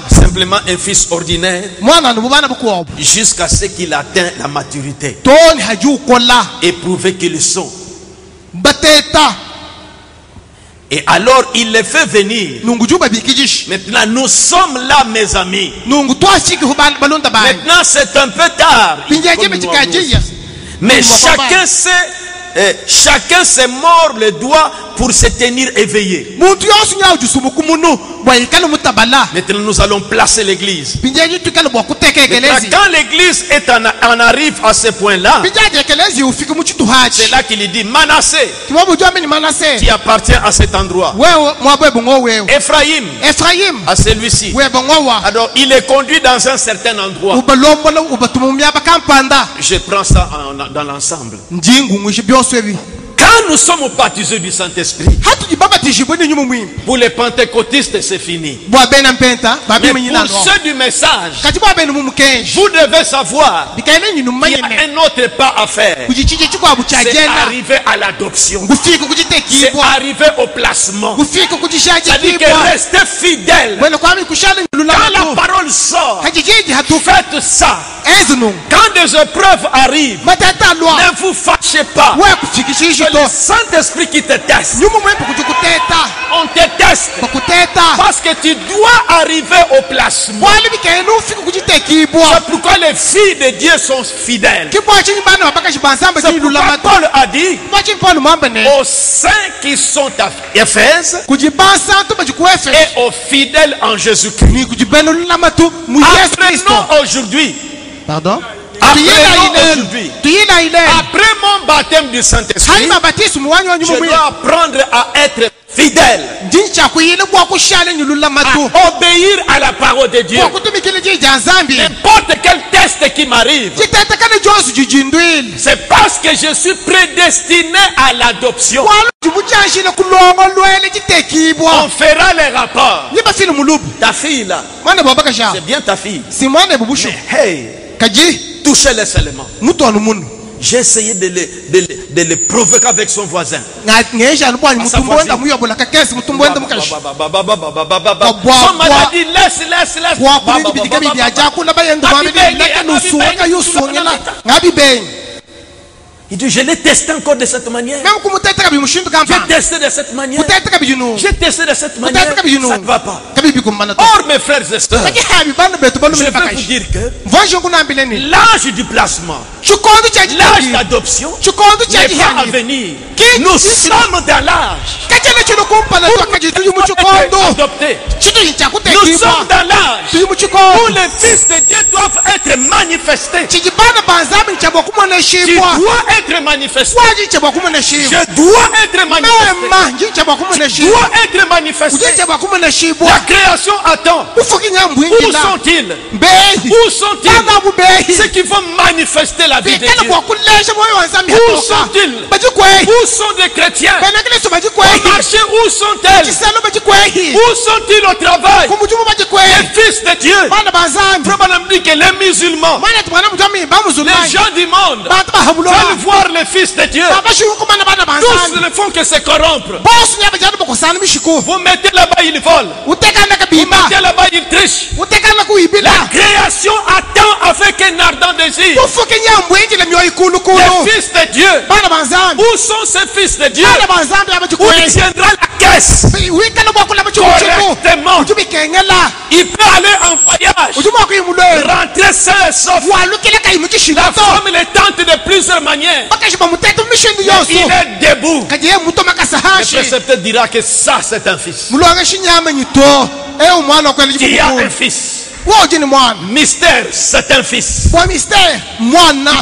simplement un fils ordinaire, jusqu'à ce qu'il atteigne la maturité et prouver qu'ils sont. Et alors il les fait venir. Maintenant nous sommes là, mes amis. Maintenant c'est un peu tard. Mais chacun se mord le doigt pour se tenir éveillé. Maintenant nous allons placer l'église. Quand l'église en arrive à ce point-là, c'est là qu'il dit Manassé, qui appartient à cet endroit. Ephraïm, à celui-ci. Alors il est conduit dans un certain endroit. Je prends ça dans l'ensemble. Quand nous sommes baptisés du Saint-Esprit, pour les pentecôtistes c'est fini. Mais pour ceux du message, vous devez savoir qu'il y a un autre pas à faire. C'est arriver à l'adoption. C'est arriver au placement. C'est-à-dire que restez fidèles. Quand la parole sort, faites ça. Quand des épreuves arrivent, ne vous fâchez pas. C'est le Saint-Esprit qui te teste. On te teste parce que tu dois arriver au placement. C'est pourquoi les filles de Dieu sont fidèles. C'est pourquoi Paul a dit aux saints qui sont à Éphèse et aux fidèles en Jésus-Christ. Apprenons aujourd'hui. Pardon? Après mon baptême du Saint-Esprit, je dois apprendre à être fidèle, à obéir à la parole de Dieu. N'importe quel test qui m'arrive, c'est parce que je suis prédestiné à l'adoption. On fera les rapports. Ta fille là, c'est bien ta fille. Mais hey, touchez-les seulement. J'ai essayé de le provoquer avec son voisin. Son mari a dit laisse. Il dit je l'ai testé encore de cette manière. J'ai testé de cette manière. J'ai testé de cette manière. Ça ne va pas. Or mes frères et sœurs, je veux vous dire que l'âge du placement, l'âge d'adoption n'est pas à venir. Nous sommes dans l'âge adoptés. Nous sommes dans l'âge où les fils de Dieu doivent être manifestés. Tu dois être manifesté. Je dois être manifesté. Tu dois être manifesté. La création attend. Où sont-ils? Où sont-ils? Ceux qui vont manifester la vie de Dieu. Où sont-ils? Où sont les chrétiens? Au marché, où sont-elles? Où sont-ils au travail? Les fils de Dieu. Probablement dit que les musulmans, les gens du monde veulent voir les fils de Dieu. Tous ne font que se corrompre. Vous mettez là-bas, ils volent. Vous mettez là-bas, ils trichent. La création attend avec un ardent désir. Les fils de Dieu. Où sont ces fils de Dieu? Où tiendra la caisse correctement? Il peut aller en voyage, rentrer sain et sauf. La femme les tente de plusieurs manières. Il est debout. Le précepteur dira que ça c'est un fils. Il y a un fils. Mystère, c'est un fils. Il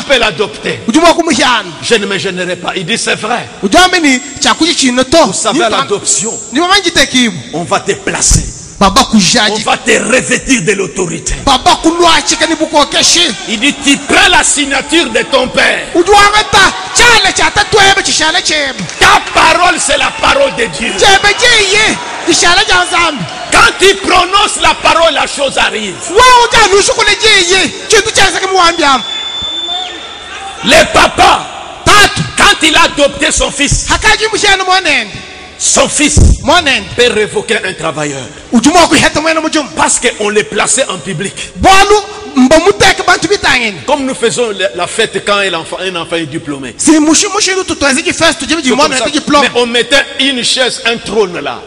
peut l'adopter. Je ne me gênerai pas. Il dit c'est vrai. Vous savez, à l'adoption, on va te placer. On va te revêtir de l'autorité. Il dit tu prends la signature de ton père. Ta parole c'est la parole de Dieu. Quand tu prononces la parole, la chose arrive. Le papa, quand il a adopté son fils peut révoquer un travailleur. Parce qu'on les plaçait en public. Comme nous faisons la fête quand un enfant est diplômé. Mais on mettait une chaise, un trône là.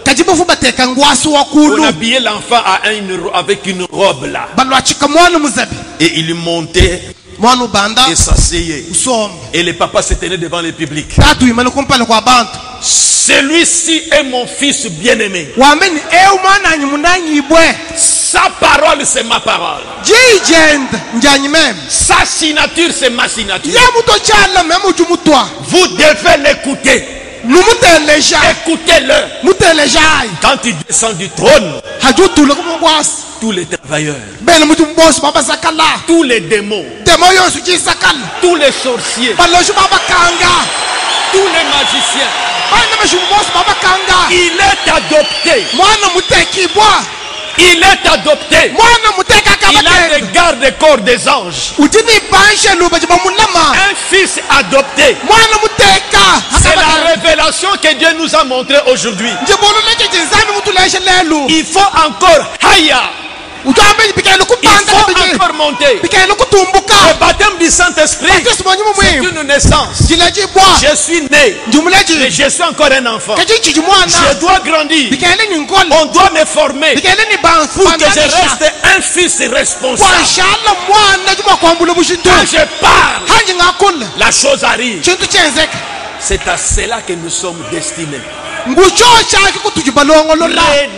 On habillait l'enfant avec une robe là. Et il montait et s'asseyait. Et les papas se tenaient devant le public. Celui-ci est mon fils bien-aimé. Sa parole c'est ma parole. Sa signature c'est ma signature. Vous devez l'écouter. Écoutez-le. Quand il descend du trône, tous les travailleurs, tous les démons, tous les sorciers, tous les magiciens, il est adopté. Il est adopté. Il a des gardes-corps des anges. Un fils adopté. C'est la révélation que Dieu nous a montrée aujourd'hui. Il faut encore Haya. Il faut encore monter. Le baptême du Saint-Esprit, c'est une naissance. Je suis né, mais je suis encore un enfant. Je dois grandir. On doit me former pour que je reste un fils responsable. Quand je parle, la chose arrive. C'est à cela que nous sommes destinés.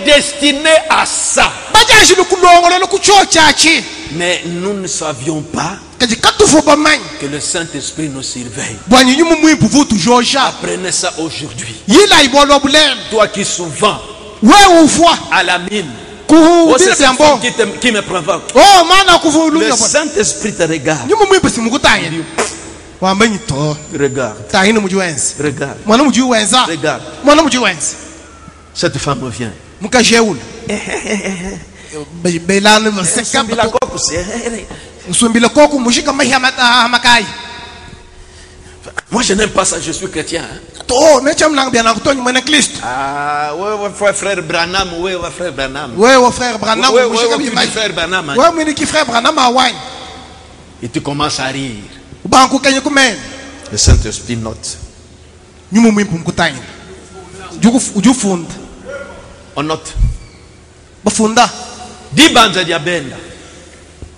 Prédestinés à ça. Mais nous ne savions pas que le Saint-Esprit nous surveille. Apprenez ça aujourd'hui. Toi qui souvent à la mine, c'est cette femme qui me provoque. Le Saint-Esprit te regarde. Regarde. Regarde. Cette femme vient. Moi je n'aime pas ça, je suis chrétien. Ah, ouais, frère Branham, frère Branham. Et tu commences à rire. Le Saint-Esprit note. On note. Dis banza diabenda.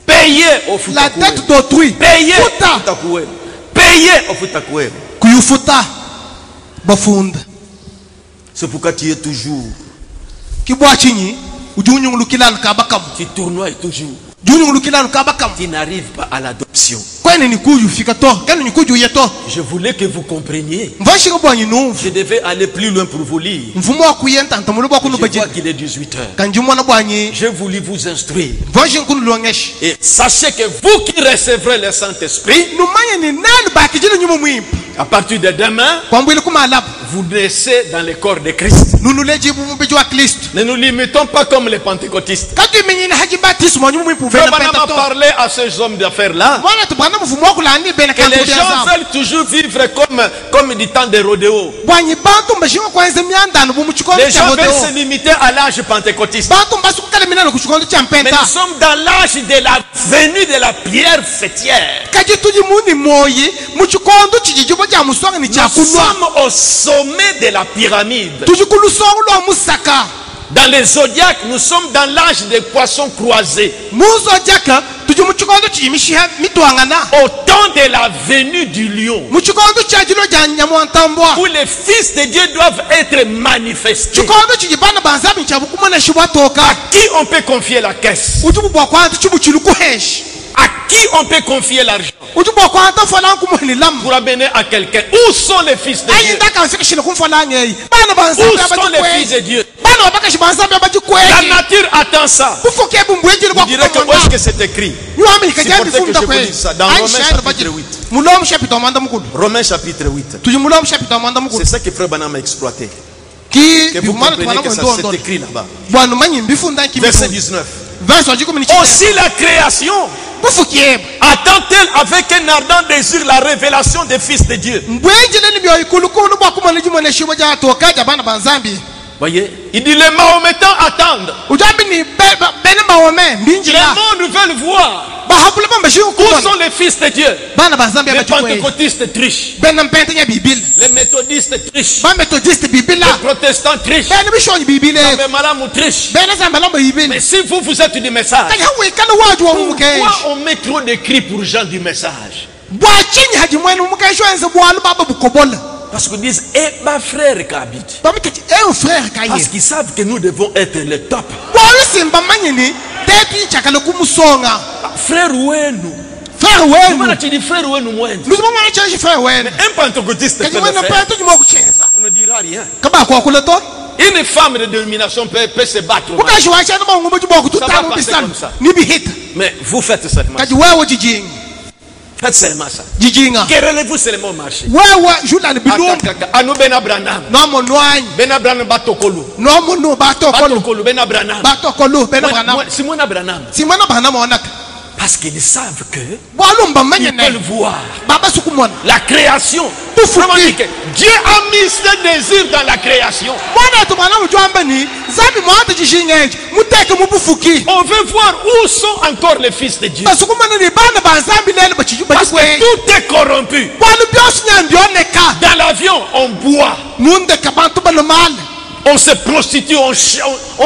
Payez au futa. La tête d'autrui. Payez au futa. Kuyufuta. Bafunda. C'est pourquoi tu es toujours. Ki boachini ujunyung lukilan kabakam. Tu tournoies toujours. Junyung lukilan kabakam. Tu n'arrives pas à l'adoption. Kwani ni kuju fika to, kanu ni kuju yeto. Je voulais que vous compreniez. Mvashika boanyi numvu. Je devais aller plus loin pour vous lire. Mfumo wa kuyenta ntamulu bwa kunu Je baje. vois qu'il est 18h. Kanji mwana boanyi. Je voulais vous instruire. Mvashika kunu luangesh. Et sachez que vous qui recevrez le Saint-Esprit, Numanya ni nani bakijile nyumu mwimpu. à partir de demain, Kwambwile kumalapa. vous naissez dans le corps de Christ. Nunuleji bumbeji wa Kristo. Ne nous limitons pas comme les pentecôtistes. Kati menyine haji baptisme nyumu mwimpu Frère vena Branham a pentato. parlé à ces hommes d'affaires-là Mwana tubana mfumo wa kulani bena que les kantu gens biaza. veulent toujours vivre comme du temps de rodéo. Boanyi bantu mbashinga kwanza myandano bumuchikondo Les cha gens veulent rodeo. se limiter à l'âge pentecôtiste. Bantu mbasukukala minano kuchikondo cha Mais mpenta. nous sommes dans l'âge de la venue de la pierre fêtière. Kaji tuji muni moyi muchikondo chijijibo cha musonga ni Nous cha kunwa. sommes au sommet de la pyramide. Tuji kulusongo lwa musaka. Dans les zodiacs, nous sommes dans l'âge des poissons croisés. Muzo jaka tuji muchikondo chimishiha mitwangana. Au temps de la venue du lion, Muchikondo cha jilo ja nyamwantambwa. où les fils de Dieu doivent être manifestés. Chikondo chijibana banzabi nchabu kumana shibatoka. À qui on peut confier la caisse? Utubu bwa kwanta chubu chiluku hesh. À qui on peut confier l'argent? Utubu bwa kwanta fola kumuni lamu. Pour amener à quelqu'un. Où sont les fils de Ayi Dieu? ndaka nsika shile kumfola ngei. Bana Où banzabi sont les fils abajikwe. de Dieu? Bana wabaka shibanzabi La abajikwe. nature attend ça. Ufoke bumbweji Vous lwa direz que où est-ce que c'est écrit? Nyuami C'est kajabi pour ça que funda je vous kwe. dis ça. Dans Romains chapitre 8. Mulom chapitre manda mukulu. Romains chapitre 8. Tuji mulom chapitre manda mukulu. C'est ça que Frère Branham a exploité. Ki Que vous bimana compreniez twana que ça mwendondo. c'est écrit là-bas. Bwana manyi mbifunda ki Verset 19. Verse wajiko mini Aussi la création bufukiye. attend-elle avec un ardent désir la révélation des fils de Dieu. Mbweje leni byo ikulukulu bwa kumana jimone shibo ja toka ja bana banzambi. Voyez, il dit les Mahométans attendent. Ujambi ni bene mawome Les mbinjila. mondes veulent voir Bahapula bamba shiyo où kumana. sont les fils de Dieu. Bana banzambi Les abachukwe. pentecôtistes trichent. Bena mpente nya bibili. Les méthodistes trichent. Ba methodist bibila. Les protestants trichent. Bena bishonyi bibile. Les malams trichent. Bena zamba lamba Mais bibili. si vous êtes du message, Kaya wikana waju wa mumukesh. pourquoi on met trop de cris pour gens du message? Bwa chini haji mwenu mumukesh wenze bwalu baba bukobola. Parce qu'ils disent, eh, ma frère Kabit. Bamikati frère Parce kaye. qu'ils savent que nous devons être le top. Bwalu simba manyini tepi chakala kumusonga. Frère Ouenou. Frère Comment wenu. tu dis frère Ouenou moins? Nduzuma mwana cheshi frère wenu. Un pentecôtiste peut Kaji le wena faire. pento nyuma kucheza. On ne dira rien. Kaba kwa kuleto. Une femme de domination peut se battre. Bukashi wa chana ba ngumbu bwa Ça kututa va mu passer bisan. comme ça. Ni bihita. Mais vous faites seulement ça. Kaji wewe jijinga. Faites seulement ça. Jijinga. Querellez-vous seulement au marché. Wewe julani bidum. Anu Ben Branham. Nomo nwany. Ben Branham batokolo. Nomo no batokolo. Batokolo Ben Branham. Batokolo bena branam. C'est mon Branham. Simwana bana monaka. Parce qu'ils savent que Bwalu mba ils manyene. veulent voir Baba sukumona. la création. Tufuki. Vraiment dit que Dieu a mis ce désir dans la création. Mwana tu bana mujwamba ni zabi mwata jishingeje. Muteke mubufuki. On veut voir où sont encore les fils de Dieu. Basukumana ni bana banzambi lele bachiju Parce que bachikwe. tout est corrompu. Bwalu byosi nyambioneka. Dans l'avion, on boit, Nunde kabantu banomale. on se prostitue, on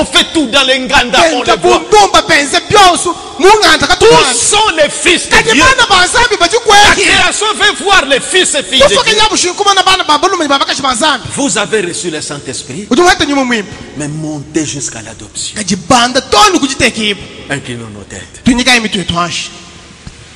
fait tout dans les nganda, on Benza les boit. bundumba benze byosu. Munganda Où katumana. sont les fils de Kaji Dieu? bana banzambi La bachikweki. création veut voir les fils et filles de Tufuki Dieu. nyabu shinkumana bana babalume babakashi banzambi. Vous avez reçu le Saint-Esprit, Ujumata nyuma mwimba. mais montez jusqu'à l'adoption. Kaji banda tonu kujitekiba. Inclinons nos têtes. Tunyika imitu yetwashi.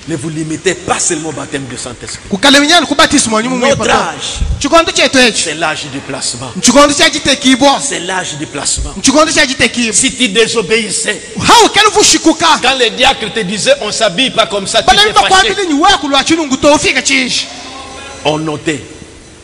Ne vous limitez pas seulement au baptême du Saint-Esprit. Kukaleminyana kubatiswa nyuma Notre mwimba. âge, Chikondo chetu echi. c'est l'âge du placement. Chikondo chajitekibwa. C'est l'âge du placement. Chikondo chajitekibwa. Si tu désobéissais, Hawo kelufu shikuka. quand les diacres te disaient on s'habille pas comme ça, tu Bala t'es mba fâché. kwabili ni weku lwa chilungu to ufika chishi. On notait.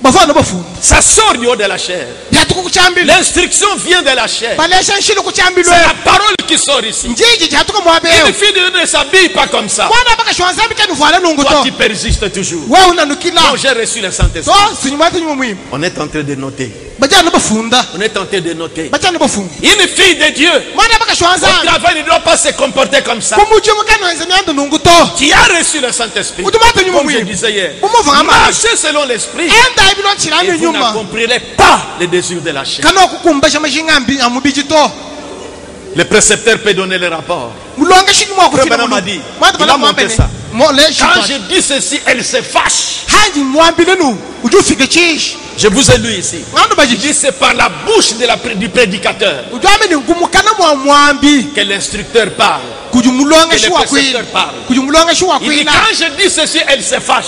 Bafana bafu. Ça sort du haut de la chair. Yatuku kuchambili. L'instruction vient de la chair. Balesha nshilo kuchambilwe. C'est la parole qui sort ici. Njiji chatuka Une mwabeo. fille de Dieu ne s'habille pas comme ça. Mwana baka shwanzambi kenu fwala nungu Toi, to. tu persistes toujours. Wewe unanukila. Non, j'ai reçu le Saint-Esprit. So sinyumata nyuma mwimba. On est en train de noter. Bajana bafunda. On est en train de noter. Bajana bafunda. Une fille de Dieu, Mwana baka au shwanzambi. travail, ne doit pas se comporter comme ça. Kumujumu kanu nzemyanda nungu to. Tu as reçu le Saint-Esprit. Utumata nyuma Comme je mwimba. disais hier. Umuva ngama. Marchez selon l'Esprit. Enda ibilo Et nchilani vous nyuma. n'accomplirez pas les désirs de la chair. Kana okukumbasha mashingambi amubiji to. Le précepteur peut donner le rapport. Mulonga shiki mwa Frère kutina Branham a mulu. dit, Mwata il a bala monté mwambene. ça. Quand je dis ceci, elle se fâche. Je vous ai lu ici. Il dit c'est par la bouche du prédicateur que l'instructeur parle, que le précepteur parle. Il dit quand je dis ceci, elle se fâche.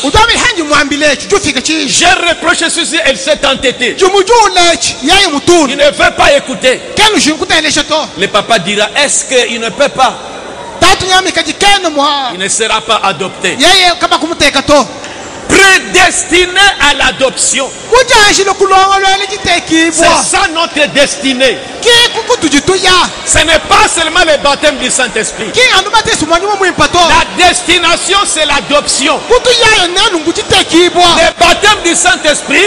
J'ai reproché ceci, elle s'est entêtée. Il ne veut pas écouter. Le papa dira, est-ce qu'il ne peut pas? Il ne sera pas adopté. Prédestiné à l'adoption. C'est ça notre destinée. Ce n'est pas seulement le baptême du Saint-Esprit. La destination, c'est l'adoption. Le baptême du Saint-Esprit,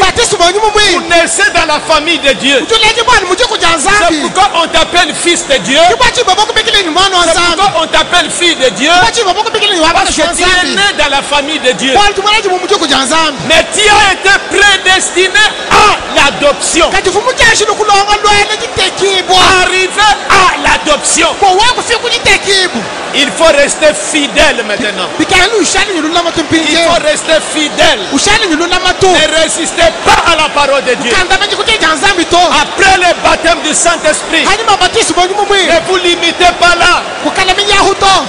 vous naissez dans la famille de Dieu. C'est pourquoi on t'appelle fils de Dieu. C'est pourquoi on t'appelle fille de Dieu. Parce que tu es né dans la famille de Dieu. Mais tu as été prédestiné à l'adoption. Arrivé à l'adoption, il faut rester fidèle maintenant. Il faut rester fidèle. Ne résistez pas à la parole de Dieu. Après le baptême du Saint-Esprit, ne vous limitez pas là.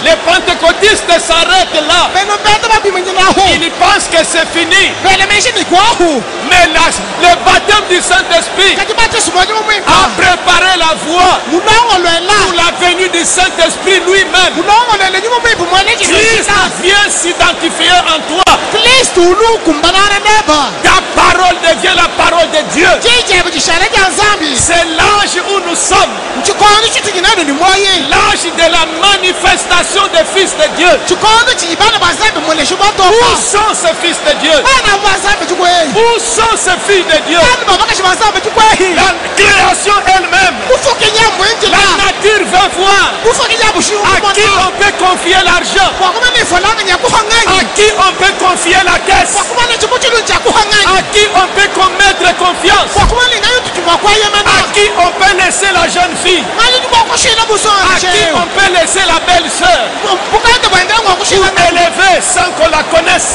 Les pentecôtistes s'arrêtent là. Ils pensent que c'est fini. Mais le baptême du Saint-Esprit a préparé la voie pour la venue du Saint-Esprit lui-même. Christ vient s'identifier en toi. Ta parole devient la parole de Dieu. C'est l'âge où nous sommes. L'âge de la manifestation des fils de Dieu. Où sont ces fils de Dieu? Où sont ces filles de Dieu? La création elle-même, la nature veut voir à qui on peut confier l'argent, à qui on peut confier la caisse, à qui on peut mettre confiance, à qui on peut laisser la jeune fille, à qui on peut laisser la belle sœur, pour élever sans qu'on la connaisse.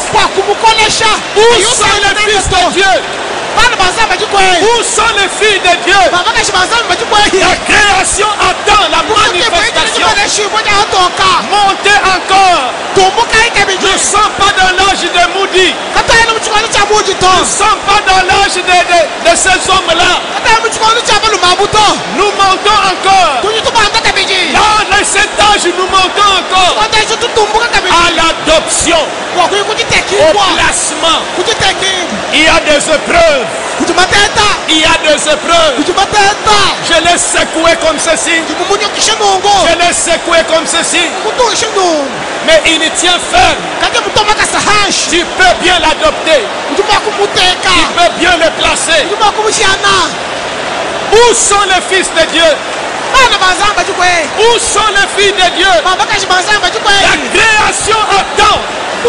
Où sont les fils de Dieu? Où sont les filles de Dieu? La création attend la manifestation. Montez encore. Nous ne sommes pas dans l'âge de Moody. Nous ne sommes pas dans l'âge de ces hommes-là. Nous montons encore. Dans cet âge, nous montons encore à l'adoption, au placement. Il y a des épreuves. Il y a des épreuves. Je les secouais comme ceci. Je les secouais comme ceci. Mais il tient ferme. Tu peux bien l'adopter. Tu peux bien le placer. Où sont les fils de Dieu? Où sont les filles de Dieu? La création attend. On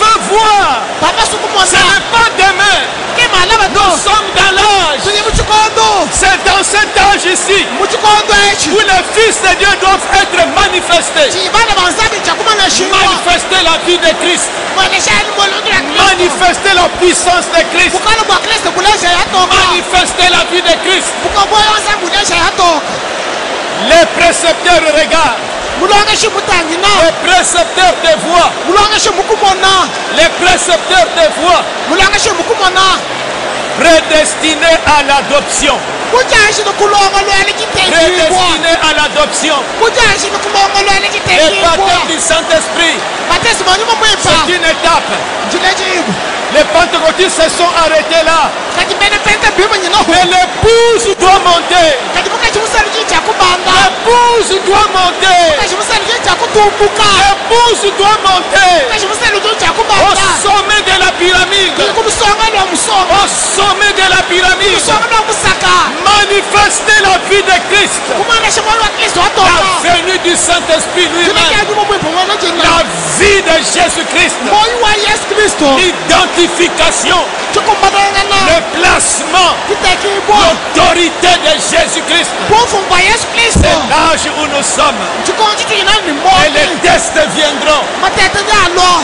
veut voir. Ce n'est pas demain. Nous sommes dans l'âge. C'est dans cet âge ici où les fils de Dieu doivent être manifestés. Manifester la vie de Christ. Manifester la puissance de Christ. Manifester la vie de Christ. Les précepteurs regardent. Les précepteurs de voix. Les précepteurs de voix. Prédestinés à l'adoption. Prédestinés à l'adoption. Le baptême du Saint-Esprit, c'est une étape. Les pentecôtistes se sont arrêtés là. Mais l'épouse doit monter. L'épouse doit monter. L'épouse doit monter au sommet de la pyramide. Au sommet de la pyramide. Manifester la vie de Christ. La venue du Saint-Esprit lui-même. La vie de Jésus-Christ. L'identification. Le placement. L'autorité. l'autorité de Jésus-Christ. C'est l'âge où nous sommes. Et les tests viendront.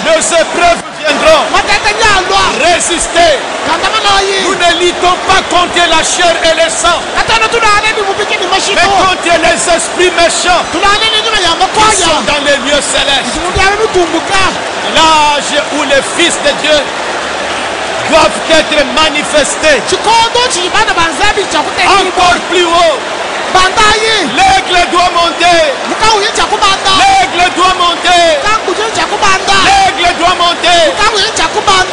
Les épreuves viendront. Résistez. Nous ne luttons pas contre la chair et le sang, mais contre les esprits méchants qui sont dans les lieux célestes. L'âge où les fils de Dieu doivent être manifestés encore plus haut. L'aigle doit monter. L'aigle doit monter. L'aigle doit monter.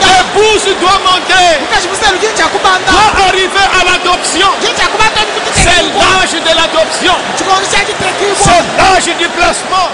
Le pouce doit monter. Doit arriver à l'adoption. C'est l'âge de l'adoption. C'est l'âge du placement.